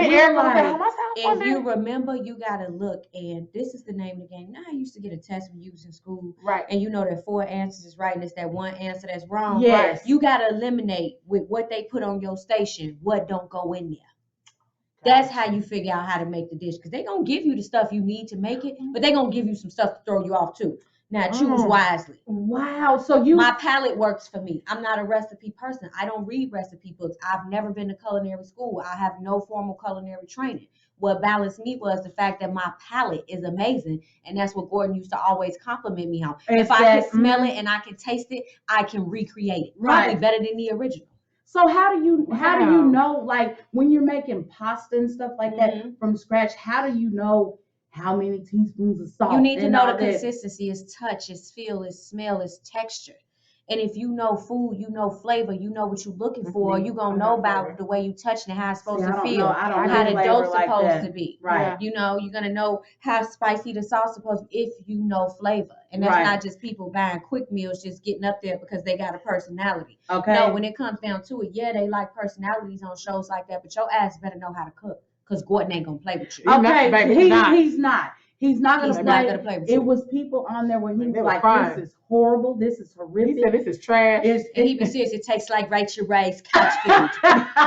[SPEAKER 4] If you remember, you gotta look, and this is the name of the game. Now I used to get a test when you was in school,
[SPEAKER 3] right?
[SPEAKER 4] And you know that 4 answers is right, and it's that one answer that's wrong.
[SPEAKER 2] Yes.
[SPEAKER 4] You gotta eliminate with what they put on your station, what don't go in there. That's how you figure out how to make the dish, because they're gonna give you the stuff you need to make it, but they're gonna give you some stuff to throw you off too. Now choose wisely.
[SPEAKER 2] Wow. So
[SPEAKER 4] my palate works for me. I'm not a recipe person. I don't read recipe books. I've never been to culinary school. I have no formal culinary training. What balanced me was the fact that my palate is amazing. And that's what Gordon used to always compliment me on. If I can smell it and I can taste it, I can recreate it. Probably better than the original.
[SPEAKER 2] So how do you know, like when you're making pasta and stuff like that from scratch, how do you know how many teaspoons of salt?
[SPEAKER 4] You need to know the consistency, its touch, its feel, its smell, its texture. And if you know food, you know flavor, you know what you're looking for, you're going to know about the way you touching it, how it's supposed to feel, how the dough's supposed to be.
[SPEAKER 2] Right.
[SPEAKER 4] You know, you're going to know how spicy the sauce supposed to be if you know flavor. And that's not just people buying quick meals, just getting up there because they got a personality.
[SPEAKER 2] Okay.
[SPEAKER 4] No, when it comes down to it, they like personalities on shows like that, but your ass better know how to cook. Because Gordon ain't gonna play with you.
[SPEAKER 2] Okay, he's not. He's not gonna play
[SPEAKER 4] with you.
[SPEAKER 2] It was people on there where he was like, crying. This is horrible. This is horrific.
[SPEAKER 3] He said, this is trash.
[SPEAKER 4] And he be serious. It tastes like Rachel Ray's couch food.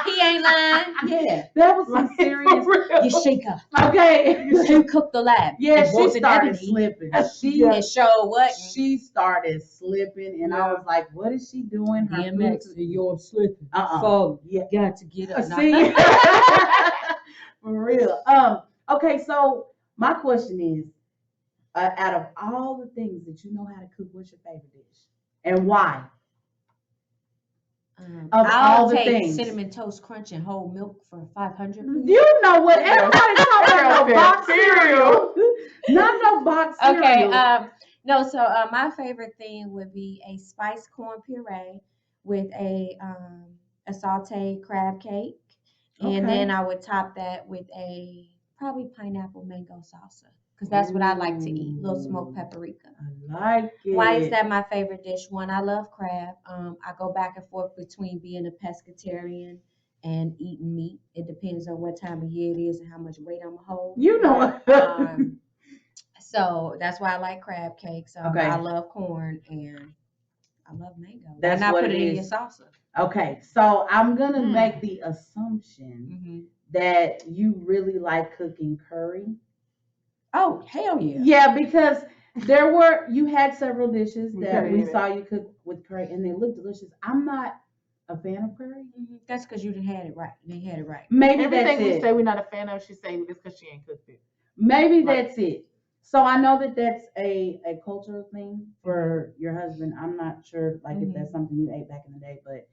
[SPEAKER 4] He ain't lying. Yeah.
[SPEAKER 2] That was some serious.
[SPEAKER 4] You shake her.
[SPEAKER 2] Okay.
[SPEAKER 4] You cooked the lab.
[SPEAKER 2] Yeah, she started slipping. She started slipping, and I was like, what is she doing?
[SPEAKER 4] DMX, you're slipping. Got to get up.
[SPEAKER 2] See? For real. Okay, so my question is, out of all the things that you know how to cook, what's your favorite dish? and why? Of
[SPEAKER 4] I'll
[SPEAKER 2] all the
[SPEAKER 4] take
[SPEAKER 2] things.
[SPEAKER 4] cinnamon toast crunch and whole milk for 500.
[SPEAKER 2] You know what? Everybody talking about no box cereal. Not no box cereal.
[SPEAKER 4] Okay. No. So my favorite thing would be a spiced corn puree with a sautéed crab cake, and
[SPEAKER 2] Okay.
[SPEAKER 4] then I would top that with a probably pineapple mango salsa, because that's what I like to eat. Little smoked paprika.
[SPEAKER 2] I like it.
[SPEAKER 4] Why is that my favorite dish? One, I love crab. I go back and forth between being a pescatarian and eating meat. It depends on what time of year it is and how much weight I'm holding.
[SPEAKER 2] You know what?
[SPEAKER 4] So that's why I like crab cakes.
[SPEAKER 2] Okay.
[SPEAKER 4] I love corn and I love mango.
[SPEAKER 2] That's
[SPEAKER 4] why not
[SPEAKER 2] what
[SPEAKER 4] put
[SPEAKER 2] it
[SPEAKER 4] it in your
[SPEAKER 2] is.
[SPEAKER 4] salsa?
[SPEAKER 2] Okay, so I'm gonna make the assumption that you really like cooking curry.
[SPEAKER 4] Oh, hell yeah.
[SPEAKER 2] Yeah, because you had several dishes that we saw you cook with curry and they look delicious. I'm not a fan of curry.
[SPEAKER 4] That's because you didn't had it right. They had it right.
[SPEAKER 2] Maybe
[SPEAKER 3] Everything
[SPEAKER 2] that's
[SPEAKER 3] we
[SPEAKER 2] it.
[SPEAKER 3] say we're not a fan of, she say it's because she ain't cooked it.
[SPEAKER 2] Maybe that's it. So I know that that's a cultural thing for your husband. I'm not sure if that's something you ate back in the day, but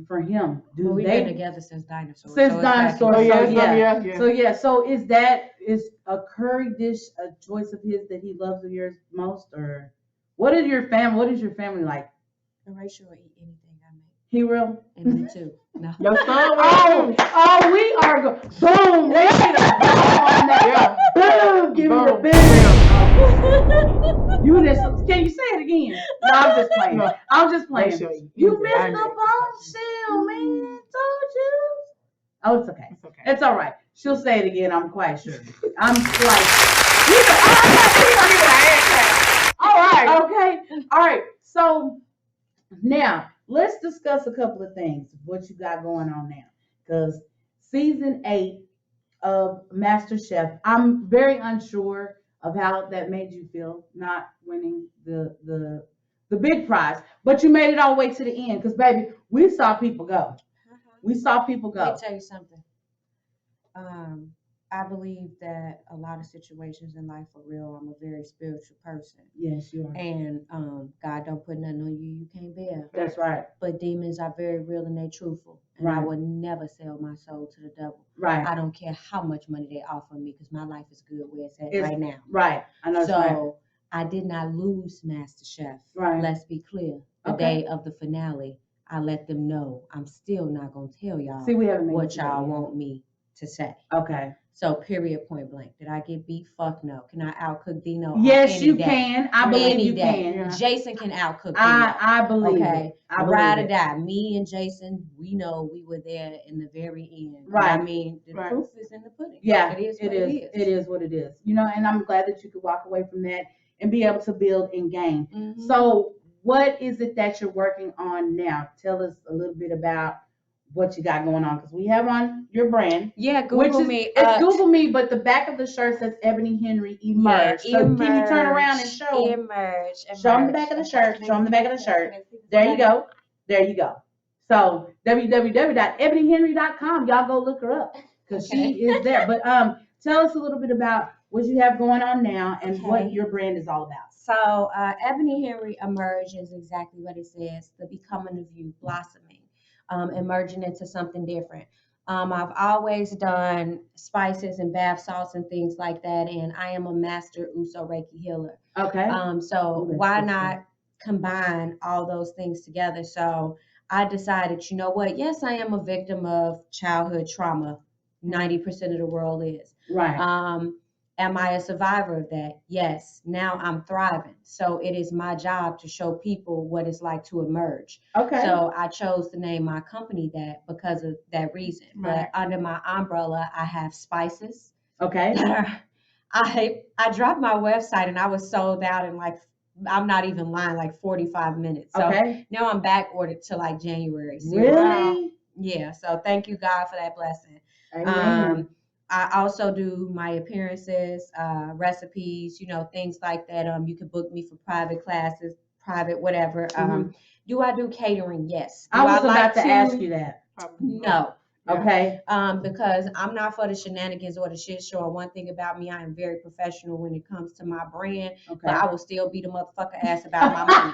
[SPEAKER 2] for him,
[SPEAKER 4] We've been together since dinosaurs.
[SPEAKER 2] Since dinosaurs.
[SPEAKER 3] Yeah.
[SPEAKER 2] So is a curry dish a choice of his that he loves of yours most, or what is your family like?
[SPEAKER 4] Horatio will eat anything I make.
[SPEAKER 2] He will?
[SPEAKER 4] And me too. No.
[SPEAKER 3] Your son
[SPEAKER 2] we are going. Boom! We need a boom on that. Boom! Give me the boom. You just can you say it again? No, I'm just playing.
[SPEAKER 3] No.
[SPEAKER 2] I'm just playing.
[SPEAKER 3] Sure
[SPEAKER 2] You missed the bombshell, man. Told you. Oh, it's okay.
[SPEAKER 3] It's okay.
[SPEAKER 2] It's all right. She'll say it again. I'm quite sure. I'm quite.
[SPEAKER 3] All right.
[SPEAKER 2] Okay. All right. So now let's discuss a couple of things. What you got going on now? Because season 8 of MasterChef, I'm very unsure of how that made you feel, not winning the big prize, but you made it all the way to the end. Because baby, we saw people go. We saw people go.
[SPEAKER 4] Let me tell you something. I believe that a lot of situations in life are real. I'm a very spiritual person.
[SPEAKER 2] Yes, you are.
[SPEAKER 4] And God don't put nothing on you can't bear.
[SPEAKER 2] That's right.
[SPEAKER 4] But demons are very real and they truthful. And I would never sell my soul to the devil.
[SPEAKER 2] Right.
[SPEAKER 4] I don't care how much money they offer me because my life is good where it's at right now.
[SPEAKER 2] Right. I know.
[SPEAKER 4] So I did not lose MasterChef.
[SPEAKER 2] Right.
[SPEAKER 4] Let's be clear. The day of the finale, I let them know I'm still not gonna tell y'all what y'all want me to say.
[SPEAKER 2] Okay.
[SPEAKER 4] So period, point blank. Did I get beat? Fuck no. Can I outcook Dino?
[SPEAKER 2] Yes, you can. I believe
[SPEAKER 4] any
[SPEAKER 2] you
[SPEAKER 4] day.
[SPEAKER 2] can.
[SPEAKER 4] Jason can outcook Dino.
[SPEAKER 2] I believe it. I believe
[SPEAKER 4] ride or
[SPEAKER 2] it.
[SPEAKER 4] die. Me and Jason, we know we were there in the very end.
[SPEAKER 2] Right.
[SPEAKER 4] I mean, the proof is in the pudding.
[SPEAKER 2] Yeah,
[SPEAKER 4] it is.
[SPEAKER 2] It is what it is. You know, and I'm glad that you could walk away from that and be able to build and gain.
[SPEAKER 4] Mm-hmm.
[SPEAKER 2] So what is it that you're working on now? Tell us a little bit about what you got going on, because we have on your brand.
[SPEAKER 4] Yeah, Google me.
[SPEAKER 2] It's Google me, but the back of the shirt says Eboni Henry Emerge.
[SPEAKER 4] Yeah,
[SPEAKER 2] so can you turn around and show?
[SPEAKER 4] Emerge.
[SPEAKER 2] Show them the back of the shirt. Show them the back of the shirt. There you go. There you go. So www.ebonihenry.com. Y'all go look her up because she is there. But tell us a little bit about what you have going on now and what your brand is all about.
[SPEAKER 4] So Eboni Henry Emerge is exactly what it says, the becoming of you, blossoming, emerging into something different. I've always done spices and bath salts and things like that, and I am a master Uso Reiki healer.
[SPEAKER 2] Okay.
[SPEAKER 4] So why not combine all those things together? So I decided, you know what? Yes, I am a victim of childhood trauma. 90% of the world is.
[SPEAKER 2] Right.
[SPEAKER 4] Am I a survivor of that? Yes. Now I'm thriving. So it is my job to show people what it's like to emerge.
[SPEAKER 2] Okay.
[SPEAKER 4] So I chose to name my company that because of that reason.
[SPEAKER 3] Right.
[SPEAKER 4] But under my umbrella, I have spices.
[SPEAKER 2] Okay.
[SPEAKER 4] I dropped my website and I was sold out in I'm not even lying, 45 minutes. So now I'm back ordered to January.
[SPEAKER 2] Really?
[SPEAKER 4] Yeah. So thank you, God, for that blessing.
[SPEAKER 2] Amen.
[SPEAKER 4] I also do my appearances, recipes, things like that. You can book me for private classes, private whatever. Do I do catering? Yes.
[SPEAKER 2] I was about to ask you that.
[SPEAKER 4] No.
[SPEAKER 2] Okay.
[SPEAKER 4] Because I'm not for the shenanigans or the shit show. And one thing about me, I am very professional when it comes to my brand.
[SPEAKER 2] Okay.
[SPEAKER 4] But I will still beat a motherfucker ass about my money.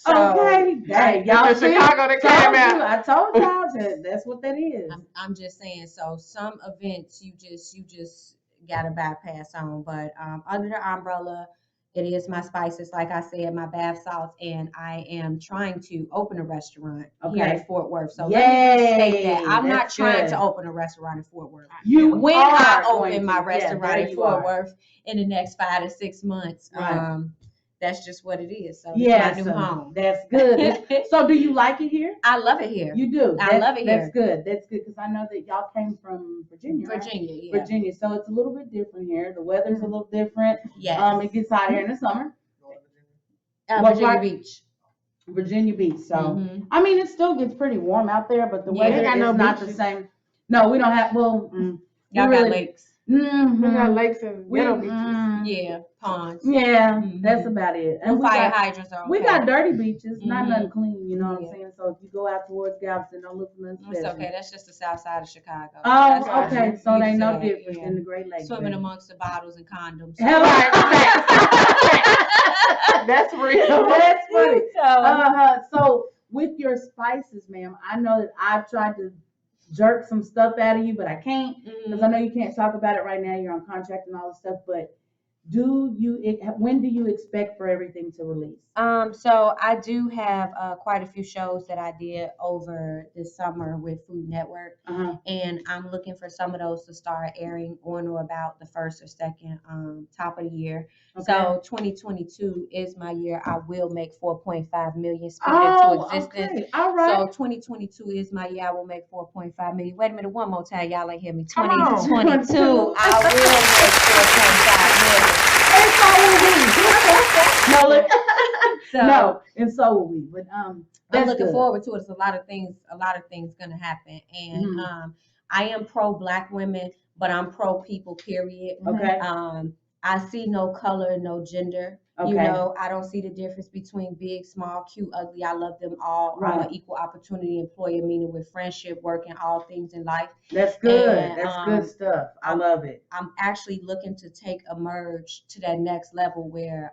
[SPEAKER 2] Okay, dang, y'all
[SPEAKER 3] It's in
[SPEAKER 2] see?
[SPEAKER 3] Chicago that came out.
[SPEAKER 2] I told y'all that that's what that is.
[SPEAKER 4] I'm just saying. So some events you just gotta bypass on, but under the umbrella, it is my spices, like I said, my bath salts, and I am trying to open a restaurant here
[SPEAKER 2] Okay.
[SPEAKER 4] in Fort Worth. So let me just state that
[SPEAKER 2] Yay,
[SPEAKER 4] I'm not
[SPEAKER 2] that's
[SPEAKER 4] trying
[SPEAKER 2] good.
[SPEAKER 4] to open a restaurant in Fort Worth.
[SPEAKER 2] You
[SPEAKER 4] When
[SPEAKER 2] are
[SPEAKER 4] I
[SPEAKER 2] going
[SPEAKER 4] open
[SPEAKER 2] to.
[SPEAKER 4] my
[SPEAKER 2] Yeah,
[SPEAKER 4] restaurant
[SPEAKER 2] there
[SPEAKER 4] in
[SPEAKER 2] you
[SPEAKER 4] Fort
[SPEAKER 2] are.
[SPEAKER 4] Worth in the next 5 to 6 months,
[SPEAKER 2] Right.
[SPEAKER 4] that's just what it is. So
[SPEAKER 2] Yeah,
[SPEAKER 4] it's my new home.
[SPEAKER 2] that's good. So do you like it here?
[SPEAKER 4] I love it here.
[SPEAKER 2] You do.
[SPEAKER 4] I love it here.
[SPEAKER 2] That's good. That's good because I know that y'all came from Virginia, right?
[SPEAKER 4] Virginia, yeah.
[SPEAKER 2] Virginia. So it's a little bit different here. The weather's a little different.
[SPEAKER 4] Yes.
[SPEAKER 2] It gets hot here in the summer.
[SPEAKER 4] Virginia Beach.
[SPEAKER 2] Virginia Beach. So
[SPEAKER 4] Mhm.
[SPEAKER 2] I mean, it still gets pretty warm out there, but the
[SPEAKER 4] Yeah.
[SPEAKER 2] weather
[SPEAKER 3] Ain't got
[SPEAKER 2] is
[SPEAKER 3] no
[SPEAKER 2] not the
[SPEAKER 3] beaches.
[SPEAKER 2] same. No, we don't have. Well,
[SPEAKER 4] Y'all
[SPEAKER 2] really-
[SPEAKER 4] got lakes.
[SPEAKER 2] mhm.
[SPEAKER 3] We got lakes and
[SPEAKER 2] We-
[SPEAKER 3] ghetto beaches.
[SPEAKER 4] Yeah, ponds.
[SPEAKER 2] Yeah,
[SPEAKER 4] Mhm.
[SPEAKER 2] that's about it.
[SPEAKER 4] And
[SPEAKER 2] we
[SPEAKER 4] fire
[SPEAKER 2] got
[SPEAKER 4] hydrants are okay.
[SPEAKER 2] we got dirty beaches, not
[SPEAKER 4] Mhm.
[SPEAKER 2] nothing clean. You know what
[SPEAKER 4] Yeah.
[SPEAKER 2] I'm saying? So if you go out towards Galveston, don't look for nothing
[SPEAKER 4] It's
[SPEAKER 2] special.
[SPEAKER 4] okay. That's just the south side of Chicago. So
[SPEAKER 2] Oh,
[SPEAKER 4] that's fine.
[SPEAKER 2] okay. So
[SPEAKER 4] I'm
[SPEAKER 2] they
[SPEAKER 4] used
[SPEAKER 2] no
[SPEAKER 4] to that,
[SPEAKER 2] different
[SPEAKER 4] yeah.
[SPEAKER 2] than the Great Lakes.
[SPEAKER 4] Swimming
[SPEAKER 2] baby.
[SPEAKER 4] amongst the bottles and condoms.
[SPEAKER 2] Hell,
[SPEAKER 3] That's real.
[SPEAKER 2] That's funny.
[SPEAKER 4] So,
[SPEAKER 2] So with your spices, ma'am, I know that I've tried to jerk some stuff out of you, but I can't because I know you can't talk about it right now. You're on contract and all this stuff. But when do you expect for everything to release?
[SPEAKER 4] So I do have quite a few shows that I did over this summer with Food Network, and I'm looking for some of those to start airing on or about the first or second top of the year.
[SPEAKER 2] Okay.
[SPEAKER 4] So 2022 is my year. I will make 4.5 million spin into existence.
[SPEAKER 2] Okay. All right.
[SPEAKER 4] So 2022 is my year. I will make 4.5 million. Wait a minute, one more time, y'all ain't hear me.
[SPEAKER 3] Come on.
[SPEAKER 4] 2022, I will make 4.5 million.
[SPEAKER 2] And so will we. No, look.
[SPEAKER 4] So
[SPEAKER 2] No, and so will we. But
[SPEAKER 4] I'm
[SPEAKER 2] that's
[SPEAKER 4] looking
[SPEAKER 2] good.
[SPEAKER 4] forward to it. It's a lot of things gonna happen. And I am pro Black women, but I'm pro people, period.
[SPEAKER 2] Okay.
[SPEAKER 4] I see no color, no gender. You
[SPEAKER 2] Okay.
[SPEAKER 4] know, I don't see the difference between big, small, cute, ugly. I love them all. I'm
[SPEAKER 2] Right.
[SPEAKER 4] an equal opportunity employer, meaning with friendship, work, and all things in life.
[SPEAKER 2] That's good.
[SPEAKER 4] And,
[SPEAKER 2] That's good stuff. I love it.
[SPEAKER 4] I'm actually looking to take a merge to that next level where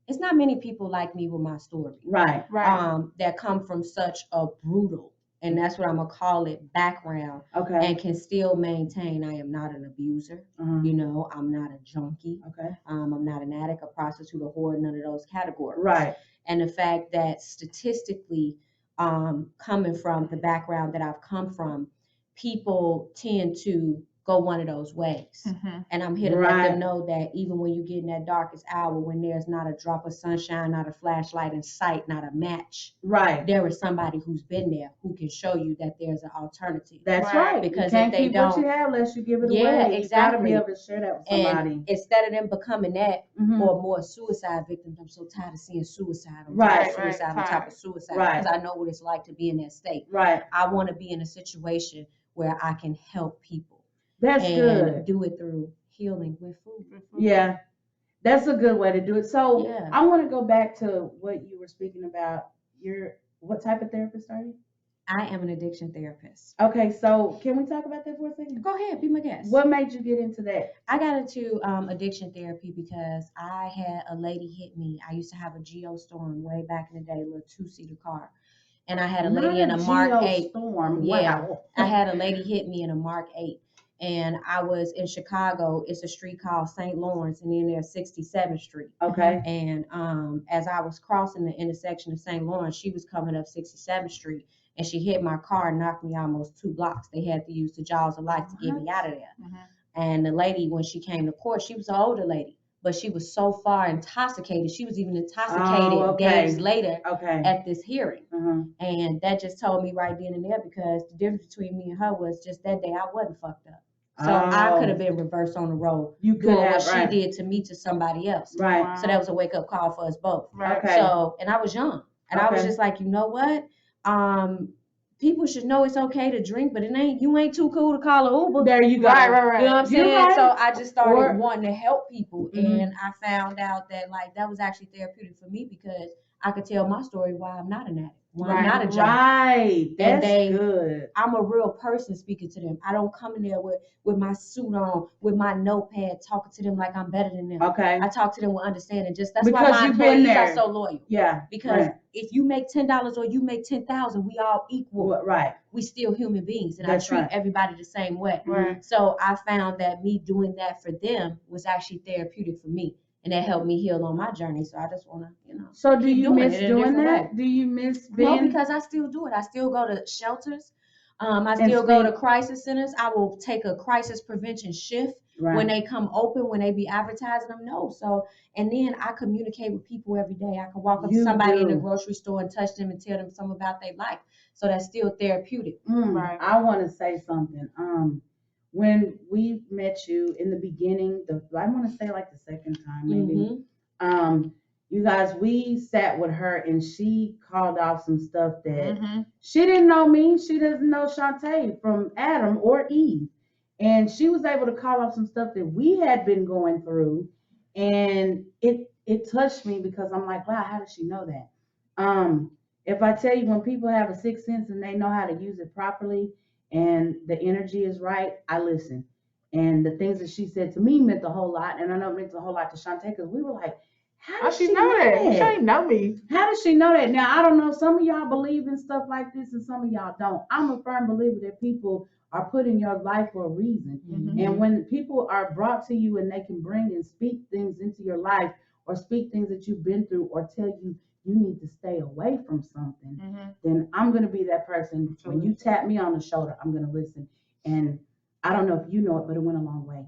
[SPEAKER 4] it's not many people like me with my story.
[SPEAKER 2] Right.
[SPEAKER 3] Right.
[SPEAKER 4] That come from such a brutal, and that's what I'm gonna call it, background,
[SPEAKER 2] Okay.
[SPEAKER 4] and can still maintain. I am not an abuser. You know, I'm not a junkie.
[SPEAKER 2] Okay.
[SPEAKER 4] I'm not an addict, a prostitute, a whore, none of those categories.
[SPEAKER 2] Right.
[SPEAKER 4] And the fact that statistically, coming from the background that I've come from, people tend to go one of those ways. And I'm here to let them know that even when you get in that darkest hour, when there's not a drop of sunshine, not a flashlight in sight, not a match,
[SPEAKER 2] Right.
[SPEAKER 4] there is somebody who's been there who can show you that there's an alternative.
[SPEAKER 2] That's
[SPEAKER 3] Right.
[SPEAKER 2] right.
[SPEAKER 4] Because
[SPEAKER 2] you can't
[SPEAKER 4] if they
[SPEAKER 2] keep
[SPEAKER 4] don't,
[SPEAKER 2] what you have unless you give it
[SPEAKER 4] yeah,
[SPEAKER 2] away.
[SPEAKER 4] exactly.
[SPEAKER 2] You gotta be able to share that with somebody.
[SPEAKER 4] And instead of them becoming that or more suicide victims, I'm so tired of seeing suicide on top of suicide on top of suicide, because I know what it's like to be in that state.
[SPEAKER 2] Right.
[SPEAKER 4] I want to be in a situation where I can help people.
[SPEAKER 2] That's
[SPEAKER 4] and
[SPEAKER 2] good.
[SPEAKER 4] do it through healing with food.
[SPEAKER 2] Yeah. That's a good way to do it. So
[SPEAKER 4] Yeah.
[SPEAKER 2] I want to go back to what you were speaking about. What type of therapist are you?
[SPEAKER 4] I am an addiction therapist.
[SPEAKER 2] Okay, so can we talk about that for a second?
[SPEAKER 4] Go ahead, be my guest.
[SPEAKER 2] What made you get into that?
[SPEAKER 4] I got into addiction therapy because I had a lady hit me. I used to have a Geostorm way back in the day, a little 2-seater car. And I had a lady in a Mark 8.
[SPEAKER 2] Storm.
[SPEAKER 4] Yeah.
[SPEAKER 2] Wow.
[SPEAKER 4] I had a lady hit me in a Mark 8. And I was in Chicago. It's a street called St. Lawrence, and then there's 67th Street.
[SPEAKER 2] Okay.
[SPEAKER 4] And as I was crossing the intersection of St. Lawrence, she was coming up 67th Street, and she hit my car and knocked me almost 2 blocks. They had to use the jaws of life to get me out of there. And the lady, when she came to court, she was an older lady, but she was so far intoxicated. She was even intoxicated days later at this hearing. And that just told me right then and there, because the difference between me and her was just that day I wasn't fucked up. So I could have been reversed on the road doing what she did to me to somebody else.
[SPEAKER 2] Right.
[SPEAKER 3] Wow.
[SPEAKER 4] So that was a wake up call for us both.
[SPEAKER 3] Right.
[SPEAKER 2] Okay.
[SPEAKER 4] So, and I was young, and I was just like, you know what? People should know it's okay to drink, but you ain't too cool to call an Uber.
[SPEAKER 2] There you go.
[SPEAKER 3] Right.
[SPEAKER 4] You know what I'm
[SPEAKER 2] You're
[SPEAKER 4] saying?
[SPEAKER 2] right.
[SPEAKER 4] So I just started wanting to help people,
[SPEAKER 2] Mhm.
[SPEAKER 4] and I found out that like that was actually therapeutic for me, because I could tell my story why I'm not an addict. Well, I'm not a junkie.
[SPEAKER 2] Right.
[SPEAKER 4] And
[SPEAKER 2] That's good.
[SPEAKER 4] I'm a real person speaking to them. I don't come in there with my suit on, with my notepad, talking to them like I'm better than them.
[SPEAKER 2] Okay.
[SPEAKER 4] I talk to them with understanding. That's
[SPEAKER 2] Because
[SPEAKER 4] why my
[SPEAKER 2] you've been
[SPEAKER 4] employees
[SPEAKER 2] there.
[SPEAKER 4] are so loyal.
[SPEAKER 2] Yeah.
[SPEAKER 4] Because
[SPEAKER 2] right.
[SPEAKER 4] if you make $10 or you make 10,000, we all equal.
[SPEAKER 2] Right.
[SPEAKER 4] We still human beings, and
[SPEAKER 2] That's
[SPEAKER 4] I treat
[SPEAKER 2] right.
[SPEAKER 4] everybody the same way.
[SPEAKER 3] Right.
[SPEAKER 4] So I found that me doing that for them was actually therapeutic for me, and that helped me heal on my journey. So I just want to,
[SPEAKER 2] So do
[SPEAKER 4] keep
[SPEAKER 2] you
[SPEAKER 4] doing
[SPEAKER 2] miss
[SPEAKER 4] it in a
[SPEAKER 2] doing
[SPEAKER 4] different
[SPEAKER 2] that?
[SPEAKER 4] way.
[SPEAKER 2] Do you miss being?
[SPEAKER 4] No, because I still do it. I still go to shelters. I
[SPEAKER 2] And
[SPEAKER 4] still go to
[SPEAKER 2] speak.
[SPEAKER 4] crisis centers. I will take a crisis prevention shift
[SPEAKER 2] Right.
[SPEAKER 4] when they come open, when they be advertising them. No. So, and then I communicate with people every day. I can walk up to
[SPEAKER 2] You
[SPEAKER 4] somebody in the
[SPEAKER 2] do.
[SPEAKER 4] grocery store and touch them and tell them something about their life. So that's still therapeutic.
[SPEAKER 3] Right.
[SPEAKER 2] I want to say something. When we met you in the beginning, I want to say like the second time maybe.
[SPEAKER 4] Mhm.
[SPEAKER 2] You guys, we sat with her and she called off some stuff that
[SPEAKER 3] Mm-hmm.
[SPEAKER 2] she didn't know me. She doesn't know Shantae from Adam or Eve. And she was able to call off some stuff that we had been going through. And it touched me because I'm like, wow, how did she know that? If I tell you, when people have a sixth sense and they know how to use it properly and the energy is right, I listen. And the things that she said to me meant a whole lot. And I know it meant a whole lot to Shantae because we were like, how does she know that?
[SPEAKER 3] She ain't know me.
[SPEAKER 2] How does she know that? Now, I don't know. Some of y'all believe in stuff like this and some of y'all don't. I'm a firm believer that people are put in your life for a reason.
[SPEAKER 3] Mm-hmm.
[SPEAKER 2] And when people are brought to you and they can bring and speak things into your life or speak things that you've been through or tell you you need to stay away from something, then I'm going to be that person. When you tap me on the shoulder, I'm going to listen. And I don't know if you know it, but it went a long way.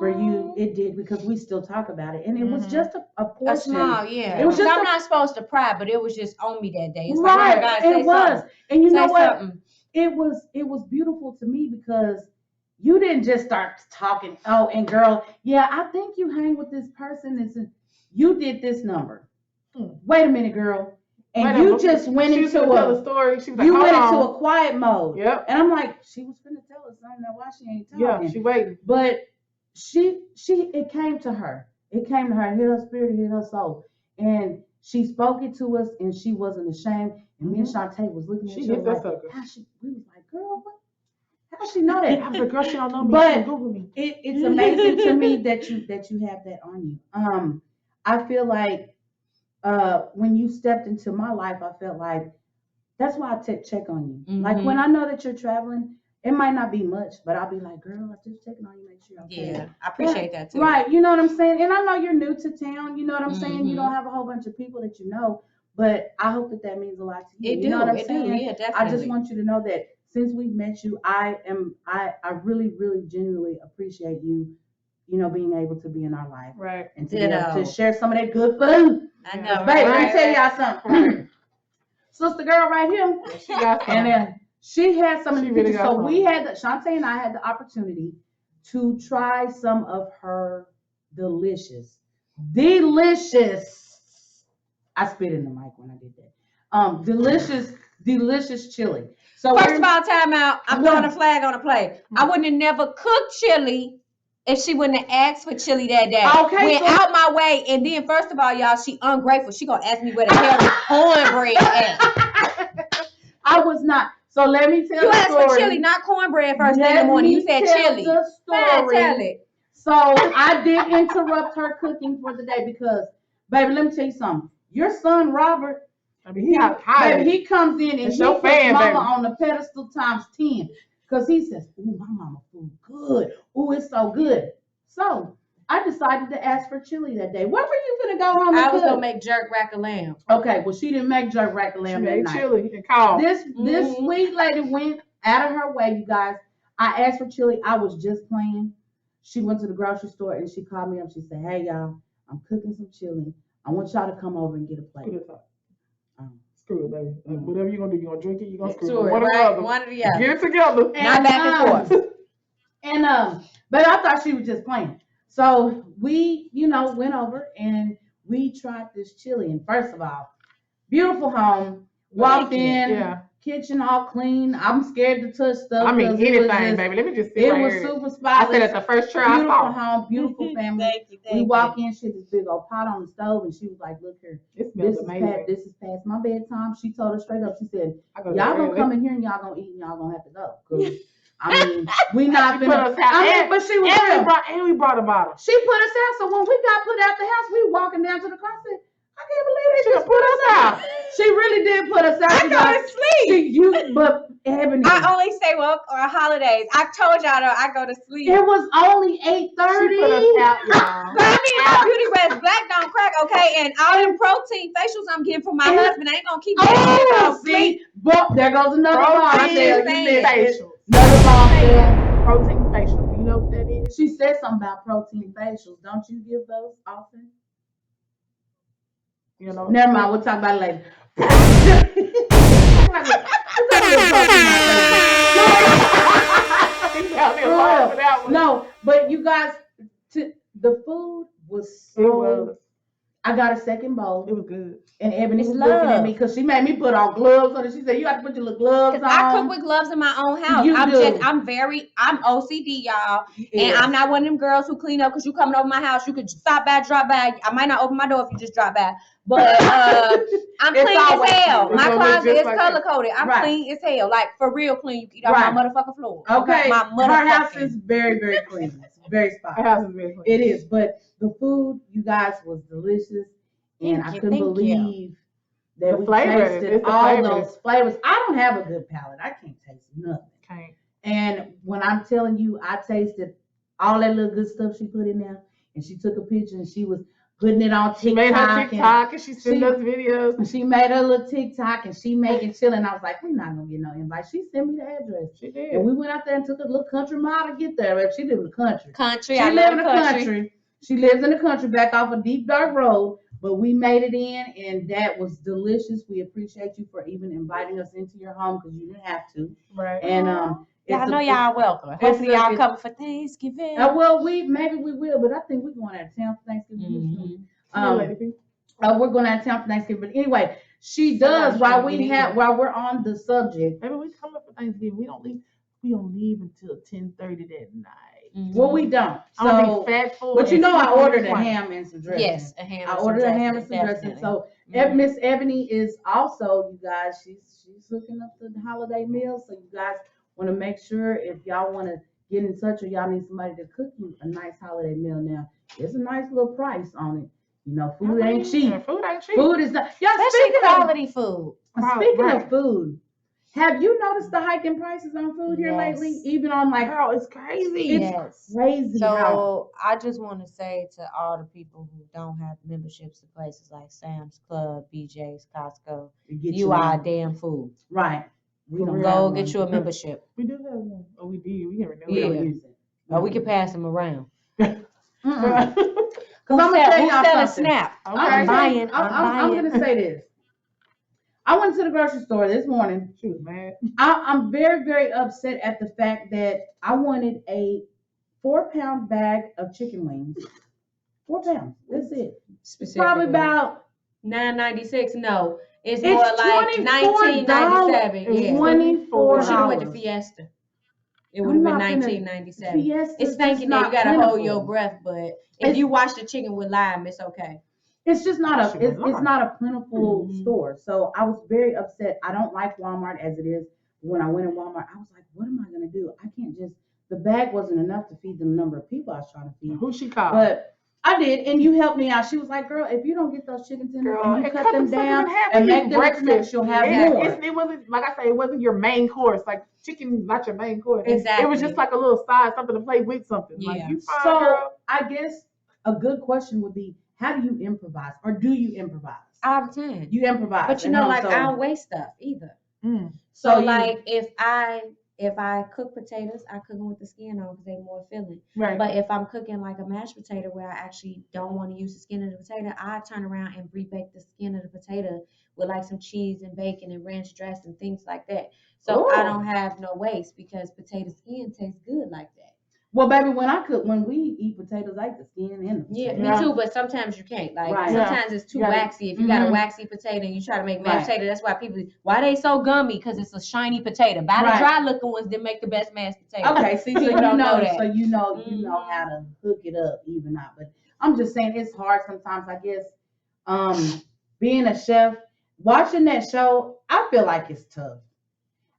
[SPEAKER 2] For you, it did, because we still talk about it. And it was just a portion.
[SPEAKER 4] A small, yeah.
[SPEAKER 2] It was just
[SPEAKER 4] I'm not supposed to cry, but it was just on me that day. It's
[SPEAKER 2] right.
[SPEAKER 4] like, oh my God, say
[SPEAKER 2] it was.
[SPEAKER 4] something.
[SPEAKER 2] And you
[SPEAKER 4] Say
[SPEAKER 2] know what?
[SPEAKER 4] something.
[SPEAKER 2] It was beautiful to me because you didn't just start talking. Oh, and girl, yeah, I think you hang with this person. You did this number. Wait a minute, girl. And you just went into
[SPEAKER 3] tell a story. She was like,
[SPEAKER 2] you went
[SPEAKER 3] hold
[SPEAKER 2] into
[SPEAKER 3] on.
[SPEAKER 2] a quiet mode.
[SPEAKER 3] Yep.
[SPEAKER 2] And I'm like, she was gonna tell us something. Now why she ain't talking?
[SPEAKER 3] Yeah, she waiting.
[SPEAKER 2] But it came to her. It came to her. It hit her spirit, it hit her soul. And she spoke it to us and she wasn't ashamed. And me and Shantae was looking at
[SPEAKER 3] She
[SPEAKER 2] each other
[SPEAKER 3] hit that
[SPEAKER 2] like,
[SPEAKER 3] sucker.
[SPEAKER 2] we was like, girl, what? How she know that?
[SPEAKER 3] I was like, girl, she don't know me.
[SPEAKER 2] But
[SPEAKER 3] she Google me.
[SPEAKER 2] It's amazing to me that you have that on you. I feel like when you stepped into my life, I felt like that's why I check on you.
[SPEAKER 4] Mm-hmm.
[SPEAKER 2] Like when I know that you're traveling, it might not be much, but I'll be like, girl, I just checking on you, make sure you're okay.
[SPEAKER 4] Yeah, I appreciate that too.
[SPEAKER 2] Right, you know what I'm saying? And I know you're new to town, you know what I'm saying? You
[SPEAKER 4] Mm-hmm.
[SPEAKER 2] don't have a whole bunch of people that you know, but I hope that means a lot to you.
[SPEAKER 4] It
[SPEAKER 2] You know what I'm
[SPEAKER 4] do,
[SPEAKER 2] saying?
[SPEAKER 4] yeah, definitely.
[SPEAKER 2] I just want you to know that since we've met you, I really, really genuinely appreciate you, being able to be in our life.
[SPEAKER 3] Right.
[SPEAKER 2] And to be able to share some of that good food.
[SPEAKER 4] I know,
[SPEAKER 2] Baby, let me
[SPEAKER 4] right?
[SPEAKER 2] tell y'all something. Sister girl right here.
[SPEAKER 3] She got some.
[SPEAKER 2] And then she had some of the
[SPEAKER 3] She really
[SPEAKER 2] pictures.
[SPEAKER 3] got
[SPEAKER 2] So
[SPEAKER 3] some.
[SPEAKER 2] we had Shantae and I had the opportunity to try some of her delicious. I spit in the mic when I did that. Delicious chili. So
[SPEAKER 4] First of all, time out. I'm throwing a flag on the plate. I wouldn't have never cooked chili if she wouldn't have asked for chili that day.
[SPEAKER 2] Okay,
[SPEAKER 4] Went out my way, and then first of all, y'all, she ungrateful. She gonna ask me where the hell the cornbread at.
[SPEAKER 2] I was not. So let me tell
[SPEAKER 4] You
[SPEAKER 2] the
[SPEAKER 4] asked
[SPEAKER 2] story.
[SPEAKER 4] for chili, not cornbread first thing in the morning. You said chili.
[SPEAKER 2] The
[SPEAKER 4] Fine,
[SPEAKER 2] story.
[SPEAKER 4] tell it.
[SPEAKER 2] So I did interrupt her cooking for the day because, baby, let me tell you something. Your son Robert,
[SPEAKER 3] I mean, he got tired.
[SPEAKER 2] baby, he comes in and
[SPEAKER 3] It's
[SPEAKER 2] he
[SPEAKER 3] your
[SPEAKER 2] puts
[SPEAKER 3] fan,
[SPEAKER 2] mama
[SPEAKER 3] baby.
[SPEAKER 2] on the pedestal times 10 because he says, "Ooh, my mama food good. Ooh, it's so good." So I decided to ask for chili that day. What were you gonna go home and
[SPEAKER 4] I was
[SPEAKER 2] cook?
[SPEAKER 4] gonna make jerk rack of lamb.
[SPEAKER 2] Okay, well she didn't make jerk rack of lamb
[SPEAKER 3] She
[SPEAKER 2] that
[SPEAKER 3] made
[SPEAKER 2] night.
[SPEAKER 3] chili and called.
[SPEAKER 2] This sweet lady went out of her way, you guys. I asked for chili. I was just playing. She went to the grocery store and she called me up. She said, "Hey y'all, I'm cooking some chili. I want y'all to come over and get a plate."
[SPEAKER 3] Screw it, baby. Whatever you're gonna do, you're gonna drink it, you're gonna screw
[SPEAKER 4] To
[SPEAKER 3] it.
[SPEAKER 4] it,
[SPEAKER 3] One or the
[SPEAKER 4] right?
[SPEAKER 3] other.
[SPEAKER 4] One or the other.
[SPEAKER 3] Get it together.
[SPEAKER 4] Not back and forth.
[SPEAKER 2] And but I thought she was just playing. So we, went over and we tried this chili. And first of all, beautiful home. Walked
[SPEAKER 4] Thank you.
[SPEAKER 2] in,
[SPEAKER 3] Yeah.
[SPEAKER 2] kitchen all clean. I'm scared to touch stuff.
[SPEAKER 3] I mean,
[SPEAKER 2] 'cause it was
[SPEAKER 3] anything,
[SPEAKER 2] just-
[SPEAKER 3] baby. Let me just sit
[SPEAKER 2] It
[SPEAKER 3] right
[SPEAKER 2] was
[SPEAKER 3] here.
[SPEAKER 2] super
[SPEAKER 3] I said
[SPEAKER 2] spotless.
[SPEAKER 3] at the first try I
[SPEAKER 2] Beautiful
[SPEAKER 3] saw.
[SPEAKER 2] home, beautiful family.
[SPEAKER 4] Thank you.
[SPEAKER 2] We walk in, she had this big old pot on the stove, and she was like, "Look here,
[SPEAKER 3] It smells
[SPEAKER 2] this
[SPEAKER 3] amazing.
[SPEAKER 2] is past my bedtime." She told us straight up. She said,
[SPEAKER 3] I go
[SPEAKER 2] "Y'all
[SPEAKER 3] there
[SPEAKER 2] gonna
[SPEAKER 3] early.
[SPEAKER 2] come in here and y'all gonna eat and y'all gonna have to go." 'Cause, I mean, we not
[SPEAKER 3] She put
[SPEAKER 2] finna.
[SPEAKER 3] us out.
[SPEAKER 2] I mean, but she was real.
[SPEAKER 3] And we brought a bottle.
[SPEAKER 2] She put us out. So when we got put out the house, we walking down to the car. I said, "I can't believe they
[SPEAKER 3] She
[SPEAKER 2] just put us out." She really did put us out.
[SPEAKER 4] I
[SPEAKER 2] you
[SPEAKER 4] go
[SPEAKER 2] guys.
[SPEAKER 4] to sleep.
[SPEAKER 2] But Ebony,
[SPEAKER 4] I only say well on holidays. I told y'all though I go to sleep.
[SPEAKER 2] it was only
[SPEAKER 3] She
[SPEAKER 2] 8:30.
[SPEAKER 3] put us out, y'all.
[SPEAKER 4] Girl, I need my beauty rest. Black don't crack, okay? And all them protein facials I'm getting from my husband ain't gonna keep me
[SPEAKER 2] Oh,
[SPEAKER 4] sleep.
[SPEAKER 2] see, but there goes another bombshell.
[SPEAKER 3] Protein
[SPEAKER 2] You
[SPEAKER 4] saying.
[SPEAKER 2] missed it.
[SPEAKER 3] facials.
[SPEAKER 2] Another bombshell.
[SPEAKER 3] Protein facial. Do you know what that is?
[SPEAKER 2] She said something about protein facials. Don't you give those often?
[SPEAKER 3] You know.
[SPEAKER 2] Never mind. We'll talk about it later. No, but you guys, the food was so.
[SPEAKER 3] It was.
[SPEAKER 2] I got a second bowl.
[SPEAKER 3] It was good.
[SPEAKER 2] And Ebony
[SPEAKER 4] It's
[SPEAKER 2] was looking at
[SPEAKER 4] love.
[SPEAKER 2] me because she made me put on gloves on it. She said, "You have to put your little gloves on."
[SPEAKER 4] Cause I cook with gloves in my own house.
[SPEAKER 2] You do.
[SPEAKER 4] I'm OCD, y'all.
[SPEAKER 2] Yeah.
[SPEAKER 4] And I'm not one of them girls who clean up because you coming over my house. You could stop by, drop by. I might not open my door if you just drop by. But I'm
[SPEAKER 2] It's
[SPEAKER 4] clean as
[SPEAKER 2] always
[SPEAKER 4] hell.
[SPEAKER 2] clean.
[SPEAKER 4] My
[SPEAKER 3] It's gonna look
[SPEAKER 4] closet
[SPEAKER 3] just
[SPEAKER 4] is
[SPEAKER 3] like
[SPEAKER 4] color
[SPEAKER 3] that.
[SPEAKER 4] coded. I'm
[SPEAKER 2] Right.
[SPEAKER 4] clean as hell. Like for real clean. You can eat off
[SPEAKER 2] Right.
[SPEAKER 4] my motherfucking floor.
[SPEAKER 2] Okay,
[SPEAKER 4] My
[SPEAKER 2] her house
[SPEAKER 4] motherfucking.
[SPEAKER 2] is very, very clean. It's very
[SPEAKER 3] Our
[SPEAKER 2] spotless.
[SPEAKER 3] house is very clean.
[SPEAKER 2] It is, but the food, you guys, was delicious, and I couldn't
[SPEAKER 4] Thank you.
[SPEAKER 2] believe that
[SPEAKER 3] The
[SPEAKER 2] we
[SPEAKER 3] flavor,
[SPEAKER 2] tasted
[SPEAKER 3] it's the
[SPEAKER 2] all
[SPEAKER 3] flavor.
[SPEAKER 2] those flavors. I don't have a good palate. I can't taste nothing.
[SPEAKER 3] Okay.
[SPEAKER 2] And when I'm telling you, I tasted all that little good stuff she put in there, and she took a picture and she was putting it on TikTok.
[SPEAKER 3] She made her TikTok and she sent
[SPEAKER 2] she-
[SPEAKER 3] us videos.
[SPEAKER 2] And she made her little TikTok and she making chilling. I was like, we're not gonna get no invite. She sent me the address.
[SPEAKER 3] She did.
[SPEAKER 2] And we went out there and took a little country mile to get there. But she live in the country.
[SPEAKER 4] Country.
[SPEAKER 2] She
[SPEAKER 4] I
[SPEAKER 2] live in
[SPEAKER 4] love
[SPEAKER 2] the
[SPEAKER 4] country.
[SPEAKER 2] country. She lives in the country back off a deep dark road. But we made it in and that was delicious. We appreciate you for even inviting us into your home because you didn't have to.
[SPEAKER 3] Right.
[SPEAKER 2] And
[SPEAKER 4] Y'all know y'all welcome. Hopefully y'all coming for Thanksgiving.
[SPEAKER 2] well, maybe we will, but I think we're going out of town for Thanksgiving. We're going out of town for Thanksgiving. But anyway, she does while we're on the subject.
[SPEAKER 3] Maybe we come up for Thanksgiving. We don't leave until 10:30 that night.
[SPEAKER 2] Well, we don't.
[SPEAKER 3] I don't
[SPEAKER 2] So,
[SPEAKER 3] think fat food.
[SPEAKER 2] but you
[SPEAKER 3] and
[SPEAKER 2] know, I
[SPEAKER 3] sweet food
[SPEAKER 2] ordered
[SPEAKER 3] is
[SPEAKER 2] a
[SPEAKER 3] one.
[SPEAKER 2] ham and some dressing.
[SPEAKER 4] Yes, a ham.
[SPEAKER 2] I ordered a ham and some dressing. So Miss Ebony is also, you guys, she's hooking up the holiday meal. So you guys want to make sure if y'all want to get in touch or y'all need somebody to cook you a nice holiday meal. Now, there's a nice little price on it. You know, food ain't cheap.
[SPEAKER 3] Food ain't cheap.
[SPEAKER 2] Food is not. Y'all
[SPEAKER 4] Especially quality food.
[SPEAKER 2] Speaking of food, have you noticed the hike in prices on food here lately? Even on like,
[SPEAKER 3] girl, it's crazy.
[SPEAKER 2] it's crazy. how
[SPEAKER 4] So I just want to say to all the people who don't have memberships to places like Sam's Club, BJ's, Costco,
[SPEAKER 2] to get
[SPEAKER 4] you are a damn fool.
[SPEAKER 2] right. We don't
[SPEAKER 4] Go
[SPEAKER 2] have
[SPEAKER 4] get
[SPEAKER 2] one.
[SPEAKER 4] you a membership.
[SPEAKER 3] We do have one. Oh, we did. We never know.
[SPEAKER 2] We don't
[SPEAKER 4] Yeah.
[SPEAKER 2] use it.
[SPEAKER 4] Or we can pass them around.
[SPEAKER 2] Mm-mm.
[SPEAKER 3] Okay.
[SPEAKER 2] Because I'm gonna tell y'all
[SPEAKER 4] selling
[SPEAKER 2] something.
[SPEAKER 4] Snap?
[SPEAKER 2] I'm
[SPEAKER 4] I'm buying.
[SPEAKER 2] I'm gonna say this. I went to the grocery store this morning.
[SPEAKER 3] She was mad.
[SPEAKER 2] I'm very, very upset at the fact that I wanted a 4-pound bag of chicken wings. 4 pounds. That's it. Probably about
[SPEAKER 4] $9.96. No, it's
[SPEAKER 2] It's
[SPEAKER 4] more like $19.97. Yeah,
[SPEAKER 2] $24.
[SPEAKER 4] you should have went to Fiesta. It would have been $19.97.
[SPEAKER 2] Fiesta
[SPEAKER 4] It's stinking there. You gotta hold your breath, but if you wash the chicken with lime, it's okay.
[SPEAKER 2] It's just not
[SPEAKER 3] She was
[SPEAKER 2] it's
[SPEAKER 3] lying.
[SPEAKER 2] not a plentiful
[SPEAKER 4] Mhm.
[SPEAKER 2] store. So I was very upset. I don't like Walmart as it is. When I went in Walmart, I was like, what am I gonna do? I can't just the bag wasn't enough to feed the number of people I was trying to feed.
[SPEAKER 3] Who she called?
[SPEAKER 2] But I did, and you helped me out. She was like, girl, if you don't get those chicken tenders and you cut them down and make them breakfast, you'll have more.
[SPEAKER 3] It wasn't, like I say, it wasn't your main course. Like chicken, not your main course.
[SPEAKER 4] Exactly.
[SPEAKER 3] It was just like a little side, something to play with something.
[SPEAKER 4] Yeah.
[SPEAKER 3] Like you fine,
[SPEAKER 2] So
[SPEAKER 3] girl.
[SPEAKER 2] I guess a good question would be, how do you improvise, or do you improvise?
[SPEAKER 4] All the time.
[SPEAKER 2] You improvise,
[SPEAKER 4] But you
[SPEAKER 2] at
[SPEAKER 4] know,
[SPEAKER 2] home,
[SPEAKER 4] like
[SPEAKER 2] so-
[SPEAKER 4] I don't waste stuff either.
[SPEAKER 3] Mm.
[SPEAKER 4] So
[SPEAKER 2] you-
[SPEAKER 4] like if I cook potatoes, I cook them with the skin on because they're more filling.
[SPEAKER 3] Right.
[SPEAKER 4] But if I'm cooking like a mashed potato where I actually don't want to use the skin of the potato, I turn around and rebake the skin of the potato with like some cheese and bacon and ranch dressing and things like that. So I
[SPEAKER 2] Ooh.
[SPEAKER 4] don't have no waste because potato skin tastes good like that.
[SPEAKER 2] Well, baby, when we eat potatoes, I eat the skin and the
[SPEAKER 4] Yeah,
[SPEAKER 2] potato.
[SPEAKER 4] me too, but sometimes you can't. Like,
[SPEAKER 2] Right.
[SPEAKER 4] sometimes it's too
[SPEAKER 3] Yeah.
[SPEAKER 4] waxy. If you got a
[SPEAKER 2] Mhm.
[SPEAKER 4] waxy potato and you try to make mashed
[SPEAKER 2] Right.
[SPEAKER 4] potato, that's why people, why they so gummy? Because it's a shiny potato. Buy the
[SPEAKER 2] Right.
[SPEAKER 4] dry looking ones that make the best mashed potato.
[SPEAKER 2] Okay, see, so
[SPEAKER 4] People
[SPEAKER 2] you
[SPEAKER 4] don't
[SPEAKER 2] know,
[SPEAKER 4] know that.
[SPEAKER 2] so you know
[SPEAKER 4] Mhm.
[SPEAKER 2] how to hook it up, even out. But I'm just saying it's hard sometimes. I guess, being a chef, watching that show, I feel like it's tough.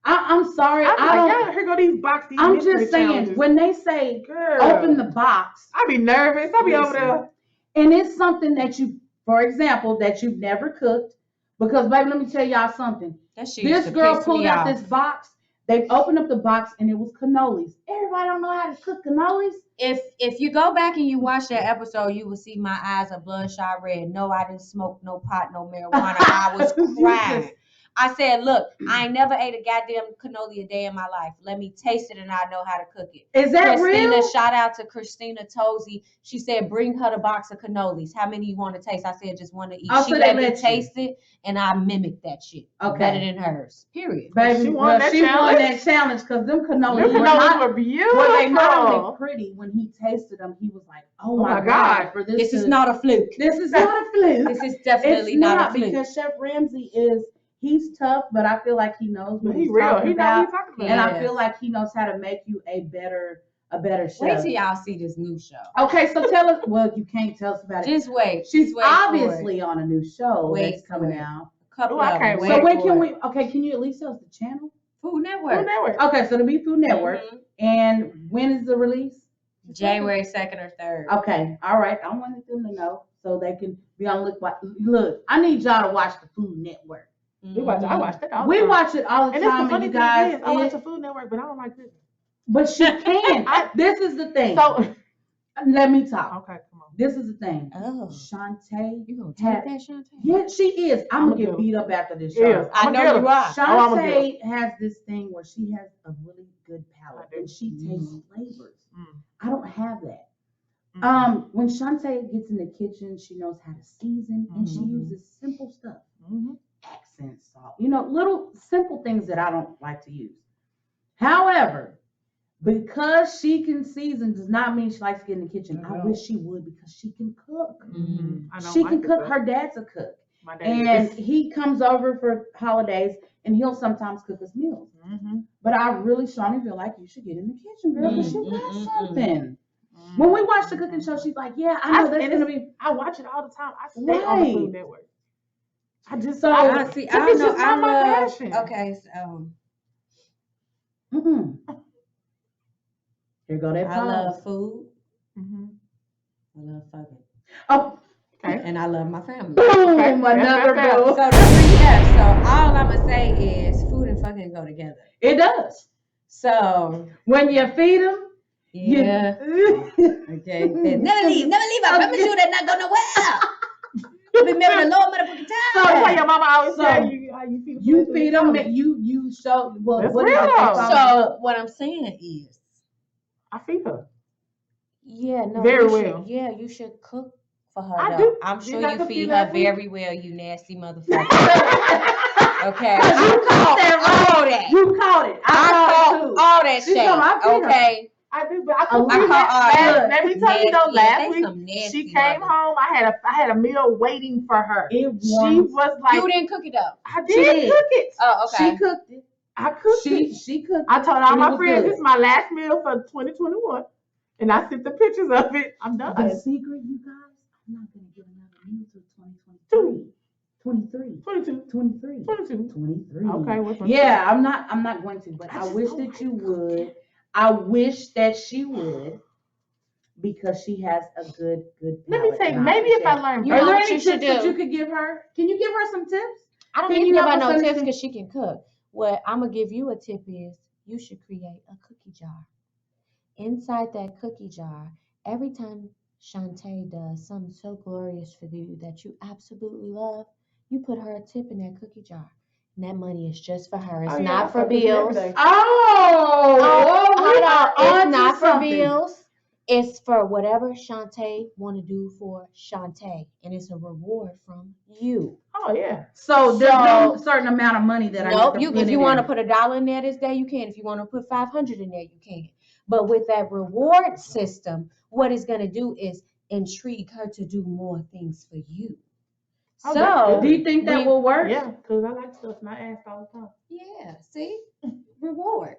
[SPEAKER 2] I'm sorry,
[SPEAKER 3] I'm
[SPEAKER 2] I
[SPEAKER 3] like,
[SPEAKER 2] don't.
[SPEAKER 3] y'all, here go these boxy
[SPEAKER 2] I'm
[SPEAKER 3] mystery
[SPEAKER 2] just saying
[SPEAKER 3] challenges.
[SPEAKER 2] when they say
[SPEAKER 3] Girl,
[SPEAKER 2] open the box,
[SPEAKER 3] I be nervous. I be over
[SPEAKER 2] Listen.
[SPEAKER 3] there.
[SPEAKER 2] and it's something that you, for example, that you've never cooked, because baby, let me tell y'all something.
[SPEAKER 4] That shit used
[SPEAKER 2] This
[SPEAKER 4] to
[SPEAKER 2] girl
[SPEAKER 4] piss
[SPEAKER 2] pulled
[SPEAKER 4] me
[SPEAKER 2] out
[SPEAKER 4] off.
[SPEAKER 2] this box. They opened up the box and it was cannolis. Everybody don't know how to cook cannolis.
[SPEAKER 4] If you go back and you watch that episode, you will see my eyes are bloodshot red. No, I didn't smoke no pot, no marijuana. I was
[SPEAKER 2] You
[SPEAKER 4] crying.
[SPEAKER 2] just-
[SPEAKER 4] I said, look, I ain't never ate a goddamn cannoli a day in my life. Let me taste it and I know how to cook it.
[SPEAKER 2] Is that
[SPEAKER 4] Christina,
[SPEAKER 2] real?
[SPEAKER 4] shout out to Christina Tozy. She said, bring her the box of cannolis. How many you want to taste? I said, just one to eat.
[SPEAKER 2] Oh,
[SPEAKER 4] She
[SPEAKER 2] so they
[SPEAKER 4] let me
[SPEAKER 2] let you.
[SPEAKER 4] taste it and I mimicked that shit.
[SPEAKER 2] Okay.
[SPEAKER 4] Better than hers. Period.
[SPEAKER 2] Baby,
[SPEAKER 3] She won that challenge
[SPEAKER 2] because them cannolis
[SPEAKER 3] Them
[SPEAKER 2] were
[SPEAKER 3] cannolis
[SPEAKER 2] not,
[SPEAKER 3] were beautiful.
[SPEAKER 2] well, they not only pretty. When he tasted them, he was like, "Oh my God, for
[SPEAKER 4] This is not a fluke.
[SPEAKER 2] This is not a fluke.
[SPEAKER 4] This is definitely
[SPEAKER 2] It's
[SPEAKER 4] not a
[SPEAKER 2] not
[SPEAKER 4] fluke.
[SPEAKER 2] because Chef Ramsay he's tough, but I feel like he knows what
[SPEAKER 3] But he
[SPEAKER 2] he's
[SPEAKER 3] real.
[SPEAKER 2] talking
[SPEAKER 3] He know what
[SPEAKER 2] about,
[SPEAKER 3] he's talking about.
[SPEAKER 2] and I
[SPEAKER 4] Yes.
[SPEAKER 2] feel like he knows how to make you a better chef.
[SPEAKER 4] Wait till y'all see this new show.
[SPEAKER 2] Okay, so tell us. Well, you can't tell us about it.
[SPEAKER 4] Just wait.
[SPEAKER 2] She's
[SPEAKER 4] Just wait for
[SPEAKER 2] obviously
[SPEAKER 4] it.
[SPEAKER 2] on a new show
[SPEAKER 4] Wait
[SPEAKER 2] that's coming
[SPEAKER 4] for it.
[SPEAKER 2] out.
[SPEAKER 4] A couple
[SPEAKER 3] Ooh, I
[SPEAKER 4] of
[SPEAKER 3] can't
[SPEAKER 4] them.
[SPEAKER 3] wait.
[SPEAKER 2] So when
[SPEAKER 4] for
[SPEAKER 2] can
[SPEAKER 4] it.
[SPEAKER 2] we? Okay, can you at least tell us the channel?
[SPEAKER 4] Food Network.
[SPEAKER 3] Food Network.
[SPEAKER 2] Okay, so it'll be Food Network.
[SPEAKER 4] Mhm.
[SPEAKER 2] And when is the release?
[SPEAKER 4] January 2nd or 3rd.
[SPEAKER 2] Okay, all right. I wanted them to know so they can be on look. Look, I need y'all to watch the Food Network.
[SPEAKER 3] We watch. I watch that all the
[SPEAKER 2] We
[SPEAKER 3] time.
[SPEAKER 2] watch it all the
[SPEAKER 3] And it's the
[SPEAKER 2] time, and
[SPEAKER 3] funny
[SPEAKER 2] you
[SPEAKER 3] thing
[SPEAKER 2] guys.
[SPEAKER 3] is, I watch the Food Network, but I don't like cooking.
[SPEAKER 2] But she can. This is the thing.
[SPEAKER 3] So
[SPEAKER 2] Let me talk.
[SPEAKER 3] okay, come on.
[SPEAKER 2] This is the thing.
[SPEAKER 4] Oh.
[SPEAKER 2] Shantae.
[SPEAKER 4] You gonna
[SPEAKER 2] had-
[SPEAKER 4] take that, Shantae?
[SPEAKER 2] Yeah, she is. I'm
[SPEAKER 3] I'ma
[SPEAKER 2] gonna get
[SPEAKER 3] do it.
[SPEAKER 2] beat up after this
[SPEAKER 3] Yeah,
[SPEAKER 2] show.
[SPEAKER 4] I
[SPEAKER 3] I'ma
[SPEAKER 4] know
[SPEAKER 3] get
[SPEAKER 4] you
[SPEAKER 3] her.
[SPEAKER 4] are.
[SPEAKER 3] I'ma get
[SPEAKER 2] Shantae has this thing where she has a really good palate
[SPEAKER 3] I do.
[SPEAKER 2] and she tastes flavors.
[SPEAKER 3] Mm.
[SPEAKER 2] I don't have that.
[SPEAKER 3] Mm.
[SPEAKER 2] When Shantae gets in the kitchen, she knows how to season and she
[SPEAKER 3] Mhm.
[SPEAKER 2] uses simple stuff.
[SPEAKER 3] Mhm.
[SPEAKER 2] Accent salt, little simple things that I don't like to use. However, because she can season does not mean she likes to get in the kitchen. I wish she would because she can cook.
[SPEAKER 3] Mhm. I don't
[SPEAKER 2] She
[SPEAKER 3] like
[SPEAKER 2] can
[SPEAKER 3] it,
[SPEAKER 2] cook.
[SPEAKER 3] but
[SPEAKER 2] Her dad's a cook.
[SPEAKER 3] My dad
[SPEAKER 2] And
[SPEAKER 3] is.
[SPEAKER 2] he comes over for holidays and he'll sometimes cook us meals.
[SPEAKER 3] Mhm.
[SPEAKER 2] But I really strongly feel like you should get in the kitchen, girl, because you got something.
[SPEAKER 3] Mhm.
[SPEAKER 2] When we watch the cooking show, she's like, yeah, I know that's
[SPEAKER 3] and
[SPEAKER 2] going to be.
[SPEAKER 3] I watch it all the time. I stay on the
[SPEAKER 2] Right.
[SPEAKER 3] Food Network. I just
[SPEAKER 2] So-
[SPEAKER 4] I see. I don't
[SPEAKER 3] It's
[SPEAKER 4] know.
[SPEAKER 3] just not
[SPEAKER 4] I
[SPEAKER 3] my
[SPEAKER 4] love.
[SPEAKER 3] passion.
[SPEAKER 4] Okay, so
[SPEAKER 2] Mm-mm. Here go that
[SPEAKER 4] I
[SPEAKER 2] pause.
[SPEAKER 4] love food.
[SPEAKER 3] Mhm.
[SPEAKER 4] I love fucking,
[SPEAKER 2] Oh,
[SPEAKER 3] Okay.
[SPEAKER 4] and I love my family.
[SPEAKER 2] boom,
[SPEAKER 3] Okay.
[SPEAKER 2] another
[SPEAKER 3] That's
[SPEAKER 2] boo.
[SPEAKER 4] So the 3 F's. So all I'm gonna say is food and fucking go together.
[SPEAKER 2] It does.
[SPEAKER 4] So
[SPEAKER 2] When you feed them,
[SPEAKER 4] yeah. Okay. Then never leave. I promise you they're not going nowhere. Remember the Lord motherfucking
[SPEAKER 2] So,
[SPEAKER 3] That's why
[SPEAKER 4] time.
[SPEAKER 3] your mama always
[SPEAKER 2] So,
[SPEAKER 3] tell you how you feed them.
[SPEAKER 2] you feed them, you show. Well,
[SPEAKER 3] That's
[SPEAKER 2] what is
[SPEAKER 3] real,
[SPEAKER 2] it they
[SPEAKER 3] though.
[SPEAKER 2] call it?
[SPEAKER 4] So what I'm saying is,
[SPEAKER 3] I feed her.
[SPEAKER 4] yeah, no,
[SPEAKER 3] Very
[SPEAKER 4] you
[SPEAKER 3] well.
[SPEAKER 4] should, yeah, you should cook for her.
[SPEAKER 3] I
[SPEAKER 4] though.
[SPEAKER 3] do.
[SPEAKER 4] I'm
[SPEAKER 3] Didn't
[SPEAKER 4] sure
[SPEAKER 3] I
[SPEAKER 4] you
[SPEAKER 3] cook you
[SPEAKER 4] feed her
[SPEAKER 3] last week?
[SPEAKER 4] very well, you nasty motherfucker. Okay.
[SPEAKER 2] Because you caught that
[SPEAKER 4] all
[SPEAKER 2] right.
[SPEAKER 4] that.
[SPEAKER 2] You caught it. I
[SPEAKER 4] I
[SPEAKER 2] caught
[SPEAKER 4] caught
[SPEAKER 2] it too.
[SPEAKER 4] all that
[SPEAKER 2] She's
[SPEAKER 4] shit.
[SPEAKER 2] talking about feed her.
[SPEAKER 4] Okay.
[SPEAKER 3] I do, but I
[SPEAKER 2] I
[SPEAKER 3] cook
[SPEAKER 2] caught
[SPEAKER 3] you
[SPEAKER 4] all that.
[SPEAKER 3] Let me tell you though,
[SPEAKER 4] Nasty.
[SPEAKER 3] last
[SPEAKER 4] They
[SPEAKER 3] week
[SPEAKER 4] some nasty
[SPEAKER 3] she came
[SPEAKER 4] mothers.
[SPEAKER 3] home. I had a meal waiting for her.
[SPEAKER 2] It
[SPEAKER 3] She
[SPEAKER 2] warms.
[SPEAKER 3] was like,
[SPEAKER 4] You didn't cook it up.
[SPEAKER 3] I
[SPEAKER 2] She
[SPEAKER 3] did
[SPEAKER 2] did.
[SPEAKER 3] cook it.
[SPEAKER 4] Oh, okay.
[SPEAKER 2] She cooked it.
[SPEAKER 3] I cooked it.
[SPEAKER 2] She cooked
[SPEAKER 3] I
[SPEAKER 2] it.
[SPEAKER 3] told all
[SPEAKER 2] and it
[SPEAKER 3] my
[SPEAKER 2] was
[SPEAKER 3] friends,
[SPEAKER 2] good.
[SPEAKER 3] this is my last meal for 2021. And I sent the pictures of it. I'm done.
[SPEAKER 2] The secret, you guys, I'm not going to get another meal till 2023. 23.
[SPEAKER 3] 22.
[SPEAKER 2] 23.
[SPEAKER 3] 22.
[SPEAKER 2] 23.
[SPEAKER 3] Okay, what's my
[SPEAKER 2] Yeah, I'm not going to, but
[SPEAKER 3] I
[SPEAKER 2] I
[SPEAKER 3] just
[SPEAKER 2] wish
[SPEAKER 3] don't
[SPEAKER 2] that
[SPEAKER 3] like
[SPEAKER 2] you
[SPEAKER 3] cooking.
[SPEAKER 2] would. I wish that she would because she has a good
[SPEAKER 3] Let me
[SPEAKER 2] palate,
[SPEAKER 3] tell you,
[SPEAKER 2] and I
[SPEAKER 3] maybe if I
[SPEAKER 2] appreciate it.
[SPEAKER 3] learn
[SPEAKER 4] You
[SPEAKER 2] Are
[SPEAKER 4] know
[SPEAKER 2] there
[SPEAKER 4] what
[SPEAKER 2] any
[SPEAKER 4] you should
[SPEAKER 2] tips that
[SPEAKER 4] do?
[SPEAKER 2] you could give her? Can you give her some tips?
[SPEAKER 4] I don't
[SPEAKER 2] Can
[SPEAKER 4] need
[SPEAKER 2] you
[SPEAKER 4] to give
[SPEAKER 2] help
[SPEAKER 4] her
[SPEAKER 2] us
[SPEAKER 4] no tips
[SPEAKER 2] understand?
[SPEAKER 4] because she can cook. What I'm gonna give you a tip is you should create a cookie jar. Inside that cookie jar, every time Shantae does something so glorious for you that you absolutely love, you put her a tip in that cookie jar. And that money is just for her. It's
[SPEAKER 3] Oh, yeah,
[SPEAKER 4] not
[SPEAKER 3] I
[SPEAKER 4] for
[SPEAKER 3] fuck with you
[SPEAKER 4] bills.
[SPEAKER 3] every day.
[SPEAKER 2] Oh, we
[SPEAKER 4] Hold
[SPEAKER 2] are
[SPEAKER 4] on. It's
[SPEAKER 2] onto
[SPEAKER 4] not for
[SPEAKER 2] something.
[SPEAKER 4] bills. It's for whatever Shantae want to do for Shantae. And it's a reward from you.
[SPEAKER 3] Oh, yeah.
[SPEAKER 2] So there's no
[SPEAKER 4] So-
[SPEAKER 2] certain amount of money that I
[SPEAKER 4] Nope.
[SPEAKER 2] need to put
[SPEAKER 4] If you
[SPEAKER 2] in
[SPEAKER 4] want to
[SPEAKER 2] there.
[SPEAKER 4] put $1 in there this day, you can. If you want to put 500 in there, you can. But with that reward system, what it's going to do is intrigue her to do more things for you.
[SPEAKER 3] Oh, that's
[SPEAKER 4] So,
[SPEAKER 3] good.
[SPEAKER 2] Do you think that will work?
[SPEAKER 3] Yeah, because I like stuff not asked all the time.
[SPEAKER 4] yeah, see? Rewards.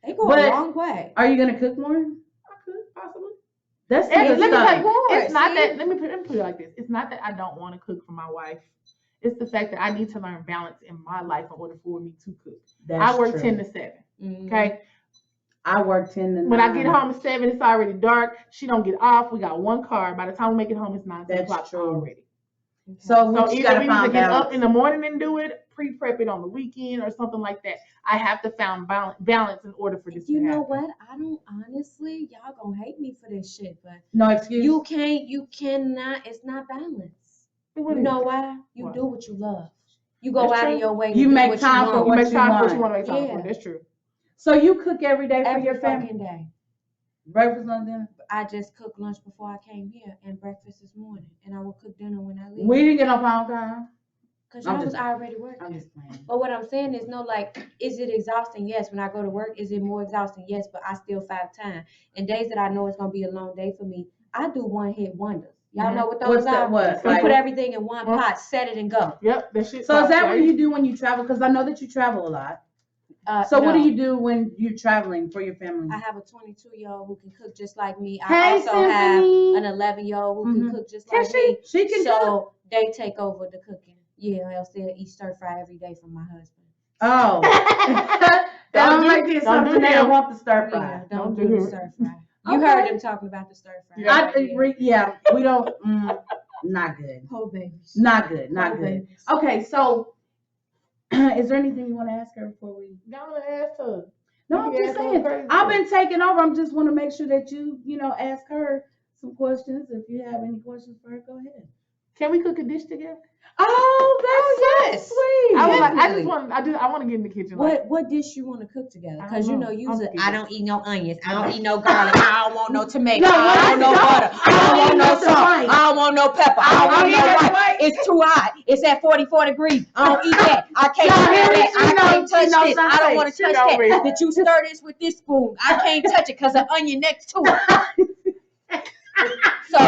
[SPEAKER 4] They go
[SPEAKER 2] But
[SPEAKER 4] a long way.
[SPEAKER 2] Are you gonna cook more?
[SPEAKER 3] I could possibly.
[SPEAKER 2] That's
[SPEAKER 3] And
[SPEAKER 2] good
[SPEAKER 3] let me
[SPEAKER 2] stuff.
[SPEAKER 3] tell you, it's
[SPEAKER 4] Rewards,
[SPEAKER 3] not
[SPEAKER 4] see?
[SPEAKER 3] that. Let me put it like this. It's not that I don't want to cook for my wife. It's the fact that I need to learn balance in my life in order for me to cook.
[SPEAKER 2] That's
[SPEAKER 3] I work
[SPEAKER 2] true.
[SPEAKER 3] 10 to 7.
[SPEAKER 4] Mhm.
[SPEAKER 3] Okay.
[SPEAKER 2] I work 10 to 9.
[SPEAKER 3] When I get home at 7, it's already dark. She don't get off. We got one car. By the time we make it home, it's 9
[SPEAKER 2] That's
[SPEAKER 3] o'clock
[SPEAKER 2] true.
[SPEAKER 3] already.
[SPEAKER 2] So we
[SPEAKER 3] So
[SPEAKER 2] just
[SPEAKER 3] either
[SPEAKER 2] gotta
[SPEAKER 3] we need to
[SPEAKER 2] find
[SPEAKER 3] get
[SPEAKER 2] balance.
[SPEAKER 3] up in the morning and do it, pre-prep it on the weekend or something like that. I have to find balance in order for this
[SPEAKER 4] You
[SPEAKER 3] to
[SPEAKER 4] know
[SPEAKER 3] happen.
[SPEAKER 4] what? I don't honestly, y'all gonna hate me for this shit, but
[SPEAKER 2] No excuse.
[SPEAKER 4] you cannot, it's not balanced.
[SPEAKER 3] What
[SPEAKER 4] You
[SPEAKER 3] is
[SPEAKER 4] know
[SPEAKER 3] it?
[SPEAKER 4] why? You
[SPEAKER 3] What?
[SPEAKER 4] do what you love. You go
[SPEAKER 3] That's
[SPEAKER 4] out
[SPEAKER 3] true.
[SPEAKER 4] of your way to
[SPEAKER 2] You
[SPEAKER 4] do
[SPEAKER 2] make
[SPEAKER 4] what
[SPEAKER 2] time
[SPEAKER 4] you
[SPEAKER 2] for
[SPEAKER 4] want.
[SPEAKER 3] You
[SPEAKER 2] what
[SPEAKER 3] make
[SPEAKER 2] you
[SPEAKER 3] time for what you
[SPEAKER 2] want.
[SPEAKER 3] want to make time
[SPEAKER 4] Yeah.
[SPEAKER 3] for. That's true.
[SPEAKER 2] So you cook every day for
[SPEAKER 4] Every
[SPEAKER 2] your family?
[SPEAKER 4] fucking day.
[SPEAKER 2] Breakfast, lunch, dinner?
[SPEAKER 4] I just cooked lunch before I came here and breakfast this morning, and I will cook dinner when I leave.
[SPEAKER 2] We didn't get off on time.
[SPEAKER 4] Cause
[SPEAKER 2] I'm
[SPEAKER 4] y'all was
[SPEAKER 2] just-
[SPEAKER 4] already working.
[SPEAKER 2] I'm just playing.
[SPEAKER 4] But what I'm saying is, no, like, is it exhausting? Yes. When I go to work, is it more exhausting? Yes. But I still find time. And days that I know it's gonna be a long day for me, I do one hit wonders. Y'all know what those
[SPEAKER 2] What's
[SPEAKER 4] are?
[SPEAKER 2] that? What?
[SPEAKER 4] You
[SPEAKER 2] Like,
[SPEAKER 4] put everything in one pot, set it and go.
[SPEAKER 3] Yep, that shit.
[SPEAKER 2] so is that
[SPEAKER 3] pops,
[SPEAKER 2] what
[SPEAKER 3] right?
[SPEAKER 2] you do when you travel? Because I know that you travel a lot. So what do
[SPEAKER 4] No.
[SPEAKER 2] you do when you're traveling for your family?
[SPEAKER 4] I have a 22-year-old who can cook just like me. I
[SPEAKER 2] Hey,
[SPEAKER 4] also have
[SPEAKER 2] Symphony.
[SPEAKER 4] an 11-year-old who
[SPEAKER 2] Mhm.
[SPEAKER 4] can cook just
[SPEAKER 2] Can
[SPEAKER 4] like me.
[SPEAKER 2] She can cook.
[SPEAKER 4] So they take over the cooking. Yeah, else they'll eat stir fry every day from my husband.
[SPEAKER 2] Oh.
[SPEAKER 3] Don't
[SPEAKER 2] I'm
[SPEAKER 3] do-
[SPEAKER 2] like this
[SPEAKER 3] don't do
[SPEAKER 2] something they
[SPEAKER 3] him.
[SPEAKER 2] don't want the stir
[SPEAKER 4] Yeah,
[SPEAKER 2] fry.
[SPEAKER 4] don't
[SPEAKER 3] Don't
[SPEAKER 4] do
[SPEAKER 3] do
[SPEAKER 4] the
[SPEAKER 3] it.
[SPEAKER 4] stir fry. You
[SPEAKER 2] Okay.
[SPEAKER 4] heard them talking about the stir fry.
[SPEAKER 3] Yeah.
[SPEAKER 2] Yeah, we don't. Not good.
[SPEAKER 4] Poor babies.
[SPEAKER 2] Not good. Not
[SPEAKER 4] Poor
[SPEAKER 2] good.
[SPEAKER 4] babies.
[SPEAKER 2] Okay, so is there anything you want to ask her before we?
[SPEAKER 3] Go and ask her.
[SPEAKER 2] No,
[SPEAKER 3] You
[SPEAKER 2] I'm
[SPEAKER 3] can
[SPEAKER 2] just
[SPEAKER 3] ask her
[SPEAKER 2] saying.
[SPEAKER 3] crazy
[SPEAKER 2] I've
[SPEAKER 3] stuff.
[SPEAKER 2] been taking over. I'm just want to make sure that you ask her some questions. If you have any questions for her, go ahead.
[SPEAKER 3] Can we cook a dish together?
[SPEAKER 2] Oh, that's
[SPEAKER 4] yes.
[SPEAKER 2] so sweet.
[SPEAKER 3] I was like, I
[SPEAKER 4] Definitely.
[SPEAKER 3] just want to get in the kitchen. Like,
[SPEAKER 4] What dish you want to cook together?
[SPEAKER 3] I
[SPEAKER 4] Because
[SPEAKER 3] don't
[SPEAKER 4] you
[SPEAKER 3] know.
[SPEAKER 4] know,
[SPEAKER 3] I'm
[SPEAKER 4] usually
[SPEAKER 3] scared.
[SPEAKER 4] I don't eat no onions. I don't eat no garlic. I don't want no tomato.
[SPEAKER 2] No,
[SPEAKER 4] I don't want no butter. I don't want no
[SPEAKER 2] nothing
[SPEAKER 4] salt.
[SPEAKER 2] white.
[SPEAKER 4] I don't want no pepper. I don't want
[SPEAKER 2] eat
[SPEAKER 4] no
[SPEAKER 2] nothing
[SPEAKER 4] white.
[SPEAKER 2] white.
[SPEAKER 4] It's too hot. It's at 44 degrees. I don't eat that. I can't
[SPEAKER 2] No,
[SPEAKER 4] smell
[SPEAKER 2] Henry,
[SPEAKER 4] that.
[SPEAKER 2] she
[SPEAKER 4] I
[SPEAKER 2] knows-
[SPEAKER 4] can't
[SPEAKER 2] she
[SPEAKER 4] touch
[SPEAKER 2] knows
[SPEAKER 4] this.
[SPEAKER 2] not
[SPEAKER 4] I don't
[SPEAKER 2] safe.
[SPEAKER 4] want to
[SPEAKER 3] She
[SPEAKER 4] touch
[SPEAKER 3] know
[SPEAKER 4] that.
[SPEAKER 3] me.
[SPEAKER 4] Did you stir this with this spoon? I can't touch it because of onion next to it. So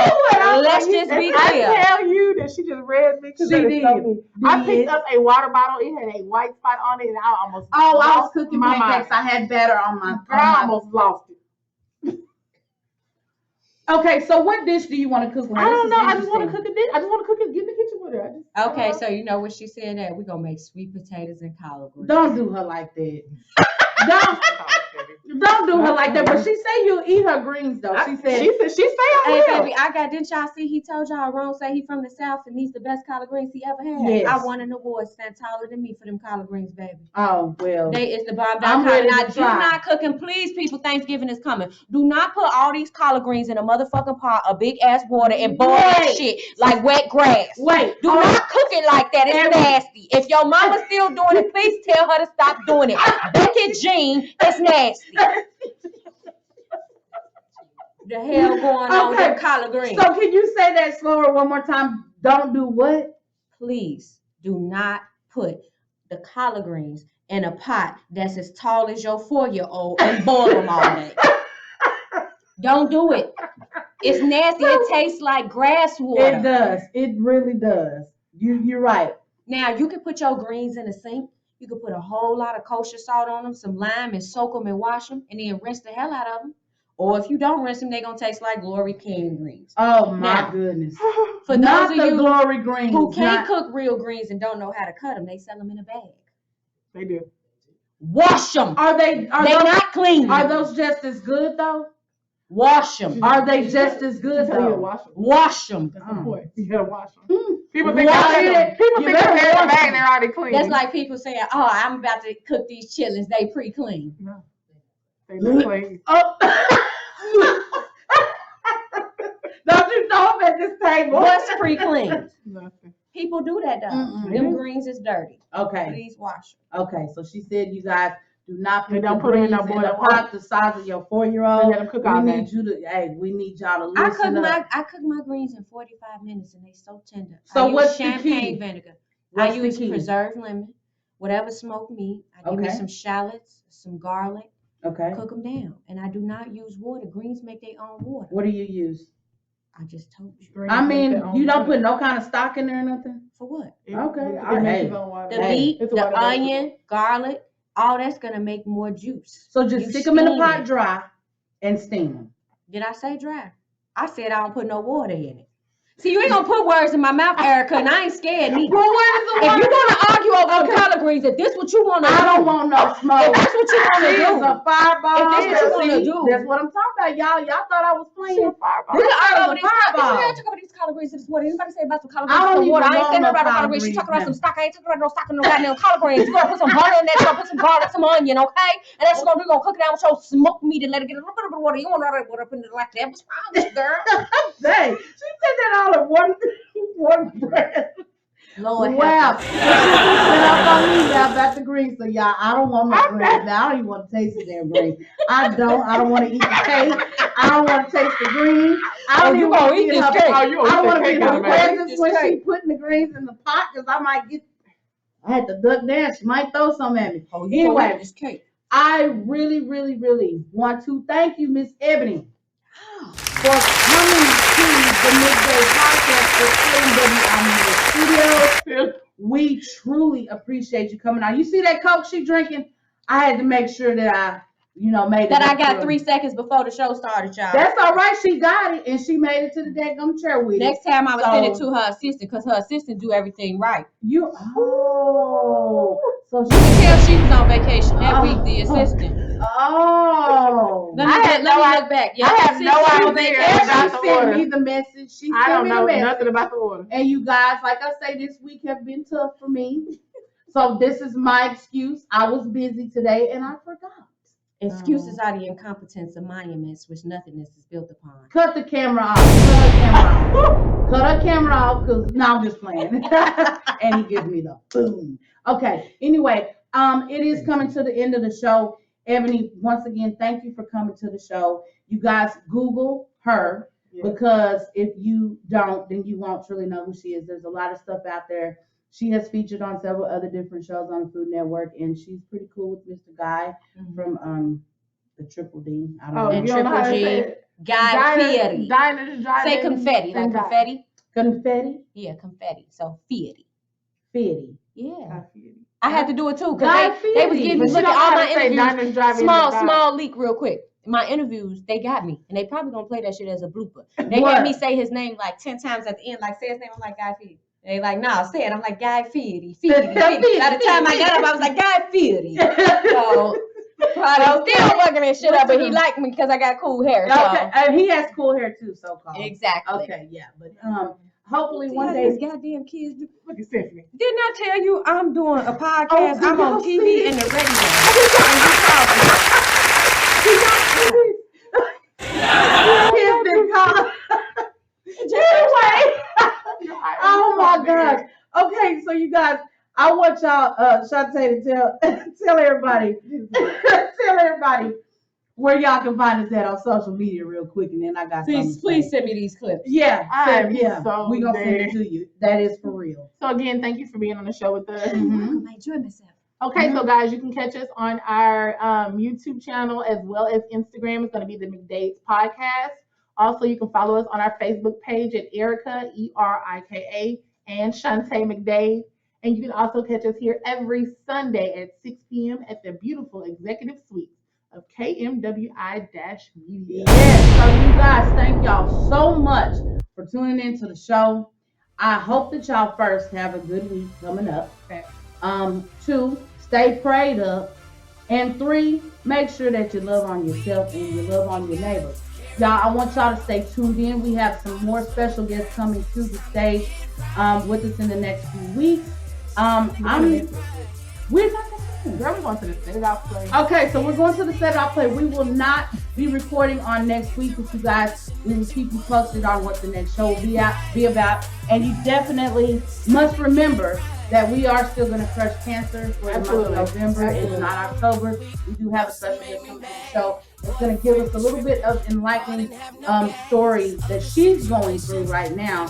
[SPEAKER 4] let's just be
[SPEAKER 3] I
[SPEAKER 4] clear.
[SPEAKER 3] tell you that she just read me.
[SPEAKER 2] She did.
[SPEAKER 3] I picked up a water bottle. It had a white spot on it, and I almost
[SPEAKER 2] Oh, I was
[SPEAKER 3] lost
[SPEAKER 2] cooking
[SPEAKER 3] my
[SPEAKER 2] pancakes.
[SPEAKER 3] mind.
[SPEAKER 2] I had batter on my.
[SPEAKER 3] Girl, I almost lost it.
[SPEAKER 2] Okay, so what dish do you want to cook? With her?
[SPEAKER 3] I don't
[SPEAKER 2] This is
[SPEAKER 3] know. I just want to
[SPEAKER 2] interesting.
[SPEAKER 3] cook a dish. I just want to cook it. Get in the kitchen with her. I
[SPEAKER 4] Okay,
[SPEAKER 3] don't
[SPEAKER 4] so you know what she said that we're gonna make sweet potatoes and collard greens.
[SPEAKER 2] Don't do her like that. Don't do her like that. But she said you'll eat her greens though. She said.
[SPEAKER 3] She say I
[SPEAKER 4] Hey
[SPEAKER 3] will.
[SPEAKER 4] baby, didn't y'all see he told y'all Ron say he from the South and he's the best collard greens he ever had?
[SPEAKER 2] Yes.
[SPEAKER 4] I won an award, stand taller than me for them collard greens, baby.
[SPEAKER 2] Oh well.
[SPEAKER 4] They is the bomb
[SPEAKER 2] I'm
[SPEAKER 4] down
[SPEAKER 2] ready
[SPEAKER 4] collard.
[SPEAKER 2] to
[SPEAKER 4] Now do
[SPEAKER 2] try.
[SPEAKER 4] not cook and please people, Thanksgiving is coming. Do not put all these collard greens in a motherfucking pot of big ass water and boil that
[SPEAKER 2] Wait.
[SPEAKER 4] shit like wet grass.
[SPEAKER 2] Wait.
[SPEAKER 4] Do not cook it like that. It's
[SPEAKER 2] Henry.
[SPEAKER 4] nasty. If your mama's still doing it, please tell her to stop doing it. Becky Jean, it's nasty. The hell going on with
[SPEAKER 2] Okay.
[SPEAKER 4] them collard greens?
[SPEAKER 2] So can you say that slower one more time? Don't do what?
[SPEAKER 4] Please do not put the collard greens in a pot that's as tall as your 4-year-old and boil them all day. Don't do it. It's nasty. It tastes like grass water.
[SPEAKER 2] It does. It really does. You're right.
[SPEAKER 4] Now, you can put your greens in the sink. You can put a whole lot of kosher salt on them, some lime, and soak them and wash them, and then rinse the hell out of them. Or if you don't rinse them, they're going to taste like Glory King greens.
[SPEAKER 2] Oh my
[SPEAKER 4] Now,
[SPEAKER 2] goodness.
[SPEAKER 4] For
[SPEAKER 2] Not
[SPEAKER 4] those
[SPEAKER 2] the
[SPEAKER 4] of you
[SPEAKER 2] glory greens.
[SPEAKER 4] who can't
[SPEAKER 2] not-
[SPEAKER 4] cook real greens and don't know how to cut them, they sell them in a bag.
[SPEAKER 3] They do.
[SPEAKER 4] Wash them.
[SPEAKER 2] Are they?
[SPEAKER 4] They
[SPEAKER 2] those,
[SPEAKER 4] not clean.
[SPEAKER 2] Are those just as good though?
[SPEAKER 4] Wash them.
[SPEAKER 2] Are they just as good
[SPEAKER 3] Tell you to
[SPEAKER 2] though?
[SPEAKER 3] wash them.
[SPEAKER 4] Wash them.
[SPEAKER 3] That's the point. You gotta wash them.
[SPEAKER 2] Mm.
[SPEAKER 3] People think
[SPEAKER 4] Wash
[SPEAKER 3] they're
[SPEAKER 2] them.
[SPEAKER 3] people
[SPEAKER 2] You
[SPEAKER 3] think
[SPEAKER 2] better
[SPEAKER 3] they're in the
[SPEAKER 2] wash
[SPEAKER 3] bag
[SPEAKER 2] them.
[SPEAKER 3] and they're already clean.
[SPEAKER 4] That's like people saying, "Oh, I'm about to cook these chitlins. They pre-clean."
[SPEAKER 3] No. They look clean.
[SPEAKER 2] Oh. Don't you throw them at this table?
[SPEAKER 4] What's pre-clean?
[SPEAKER 3] Nothing.
[SPEAKER 4] People do that though.
[SPEAKER 2] Mm-mm.
[SPEAKER 4] Them greens is dirty.
[SPEAKER 2] Okay.
[SPEAKER 4] Please wash
[SPEAKER 2] Okay. So she said you guys do not
[SPEAKER 3] They
[SPEAKER 2] put
[SPEAKER 3] don't
[SPEAKER 2] the
[SPEAKER 3] put 'em in
[SPEAKER 2] greens
[SPEAKER 3] no
[SPEAKER 2] in a
[SPEAKER 3] boiling
[SPEAKER 2] pot the size of your 4-year-old.
[SPEAKER 3] They let 'em cook all
[SPEAKER 2] We
[SPEAKER 3] day.
[SPEAKER 2] need you to. Hey, we need y'all to
[SPEAKER 4] them. I
[SPEAKER 2] listen up.
[SPEAKER 4] cook my greens in 45 minutes and they so tender.
[SPEAKER 2] So
[SPEAKER 4] I
[SPEAKER 2] what's
[SPEAKER 4] use
[SPEAKER 2] the key?
[SPEAKER 4] champagne vinegar.
[SPEAKER 2] What's
[SPEAKER 4] I
[SPEAKER 2] the
[SPEAKER 4] use
[SPEAKER 2] key?
[SPEAKER 4] preserved lemon, whatever smoked meat. I give me
[SPEAKER 2] Okay.
[SPEAKER 4] some shallots, some garlic,
[SPEAKER 2] Okay.
[SPEAKER 4] Cook them down. And I do not use water. Greens make their own water.
[SPEAKER 2] What do you use?
[SPEAKER 4] I just told you.
[SPEAKER 2] I mean, you don't put no kind of stock in there or nothing?
[SPEAKER 4] For what?
[SPEAKER 2] Okay.
[SPEAKER 4] The beet, the onion, garlic, all that's going to make more juice.
[SPEAKER 2] So just stick them in the pot dry and steam them.
[SPEAKER 4] Did I say dry? I said I don't put no water in it. See, you ain't gonna put words in my mouth, Erica, and I ain't scared neither.
[SPEAKER 2] Well, where is the
[SPEAKER 4] if you're gonna argue over collard greens, if this what you wanna do,
[SPEAKER 2] I don't want no smoke.
[SPEAKER 4] If that's what you wanna do,
[SPEAKER 2] it's a fireball.
[SPEAKER 4] If that's what you wanna do,
[SPEAKER 2] that's what I'm talking about, y'all. Y'all thought I was playing a fireball.
[SPEAKER 4] We can argue over these
[SPEAKER 2] fireball.
[SPEAKER 4] collard greens. Collard greens to this water. Anybody say about some collard
[SPEAKER 2] I don't
[SPEAKER 4] greens?
[SPEAKER 2] even
[SPEAKER 4] Water. I ain't saying
[SPEAKER 2] no
[SPEAKER 4] about collard greens. She talking about some stock. I ain't talking about no stock and no goddamn collard greens. You gonna put some butter in there. You gonna put some garlic, some onion, okay? And that's what you're gonna do. You're gonna cook it down with your smoked meat and let it get a little bit of water. You want all that water up in it like that? What's wrong with you, girl?
[SPEAKER 2] Dang, she said that all in one breath.
[SPEAKER 4] Lord
[SPEAKER 2] wow. She set up on me now about the greens. So y'all, I don't want my greens now. I don't even want to taste the damn greens. I don't want to eat the cake. I don't want to taste the greens. I don't even want to eat her. I don't want to be in her presence when she putting the greens in the pot because I had to duck down. She might throw some at me. Anyway,
[SPEAKER 4] this cake.
[SPEAKER 2] I really, really, really want to thank you, Miss Eboni, for coming to the Midday Podcast for KMWI Studios. We truly appreciate you coming out. You see that Coke she drinking? I had to make sure that I made
[SPEAKER 4] that I got 3 seconds before the show started, y'all.
[SPEAKER 2] That's all right. She got it, and she made it to the daggum chair with
[SPEAKER 4] Next time I would send it to her assistant, because her assistant do everything right.
[SPEAKER 2] So
[SPEAKER 4] you can tell she was on vacation that week, the assistant. Let me look back. Yeah,
[SPEAKER 3] I have no idea.
[SPEAKER 2] She sent me the message.
[SPEAKER 3] I don't know nothing about the order.
[SPEAKER 2] And you guys, like I say, this week have been tough for me. So this is my excuse. I was busy today, and I forgot.
[SPEAKER 4] Excuses are the incompetence of monuments which nothingness is built upon.
[SPEAKER 2] Cut the camera off. Cut her camera off, because now I'm just playing. And he gives me the boom. Okay. Anyway, it is coming to the end of the show. Eboni, once again, thank you for coming to the show. You guys Google her, because if you don't, then you won't truly know who she is. There's a lot of stuff out there. She has featured on several other different shows on the Food Network, and she's pretty cool with Mr. Guy from the Triple D. I don't know.
[SPEAKER 4] And Triple G. Guy Fieri. Say confetti. Like confetti?
[SPEAKER 2] Confetti?
[SPEAKER 4] Yeah, confetti. So Fieri.
[SPEAKER 2] Fieri.
[SPEAKER 4] Yeah. I had to do it too, because they was getting, look at all my interviews. Small leak real quick. My interviews, they got me. And they probably gonna play that shit as a blooper. They had me say his name like 10 times at the end, like say his name, I'm like Guy Fieri. They like, nah, say it. I'm like, Guy Fieri. By the time I got up, I was like, Guy Fieri. So, probably still working that shit up, but he liked me because I got cool hair. So.
[SPEAKER 2] Okay, and he has cool hair too, so-called.
[SPEAKER 4] Exactly.
[SPEAKER 2] Okay, yeah, but hopefully one day.
[SPEAKER 4] These goddamn kids.
[SPEAKER 3] Look at Stephanie.
[SPEAKER 4] Didn't I tell you I'm doing a podcast? I'm on TV and the radio.
[SPEAKER 2] He's been called. Anyway. Oh my God. Okay, so you guys, I want y'all, Shantae, to tell everybody where y'all can find us at on social media real quick, and then I got
[SPEAKER 4] please send me these clips.
[SPEAKER 2] Yeah,
[SPEAKER 3] so
[SPEAKER 2] we're gonna send it to you. That is for real.
[SPEAKER 3] So again, thank you for being on the show with us.
[SPEAKER 4] I enjoyed myself.
[SPEAKER 3] Okay, so guys, you can catch us on our YouTube channel as well as Instagram. It's going to be the McDates Podcast. Also, you can follow us on our Facebook page at Erica, Erika, and Shantae McDade. And you can also catch us here every Sunday at 6 p.m. at the beautiful executive suite of KMWI-Media.
[SPEAKER 2] Yes, so you guys, thank y'all so much for tuning into the show. I hope that y'all first have a good week coming up. 2, stay prayed up. And 3, make sure that you love on yourself and you love on your neighbors. Y'all, I want y'all to stay tuned in. We have some more special guests coming to the stage with us in the next few weeks. We're not
[SPEAKER 3] Girl, we're going to the Set It Out Play.
[SPEAKER 2] Okay, so we're going to the Set It Out Play. We will not be recording on next week with you guys. We will keep you posted on what the next show will be about. And you definitely must remember that we are still going to crush cancer for the month of November. It's not October. We do have a special guest coming to the show. is going to give us a little bit of enlightening story that she's going through right now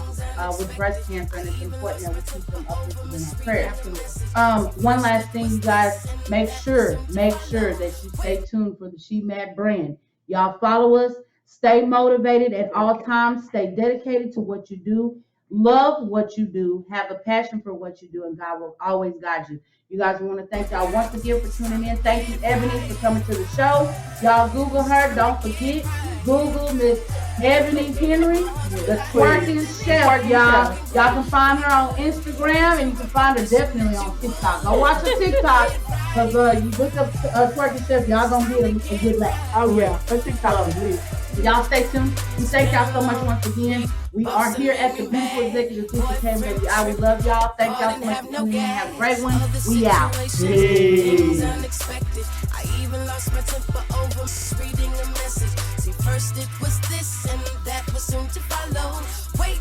[SPEAKER 2] with breast cancer, and it's important that we keep them uplifted in our prayers. One last thing, you guys, make sure that you stay tuned for the She Mad brand. Y'all follow us. Stay motivated at all times. Stay dedicated to what you do. Love what you do. Have a passion for what you do, and God will always guide you. You guys, we want to thank y'all once again for tuning in. Thank you, Eboni, for coming to the show. Y'all Google her. Don't forget, Google Miss Eboni Henry, the twerking chef, y'all. Y'all can find her on Instagram, and you can find her definitely on TikTok. Go watch her TikTok, because you look up twerking chef, y'all gonna get a good laugh.
[SPEAKER 3] Oh yeah, her TikTok is lit.
[SPEAKER 2] Y'all stay tuned. We thank y'all so much once again. We are here at the Beautiful Executive Sushi Came Baby. I will love y'all. Thank y'all so much for tuning in. Have a great one. We out.
[SPEAKER 1] Peace. Unexpected. I even lost my temper over reading a message. See, first it was this, and that was soon to follow.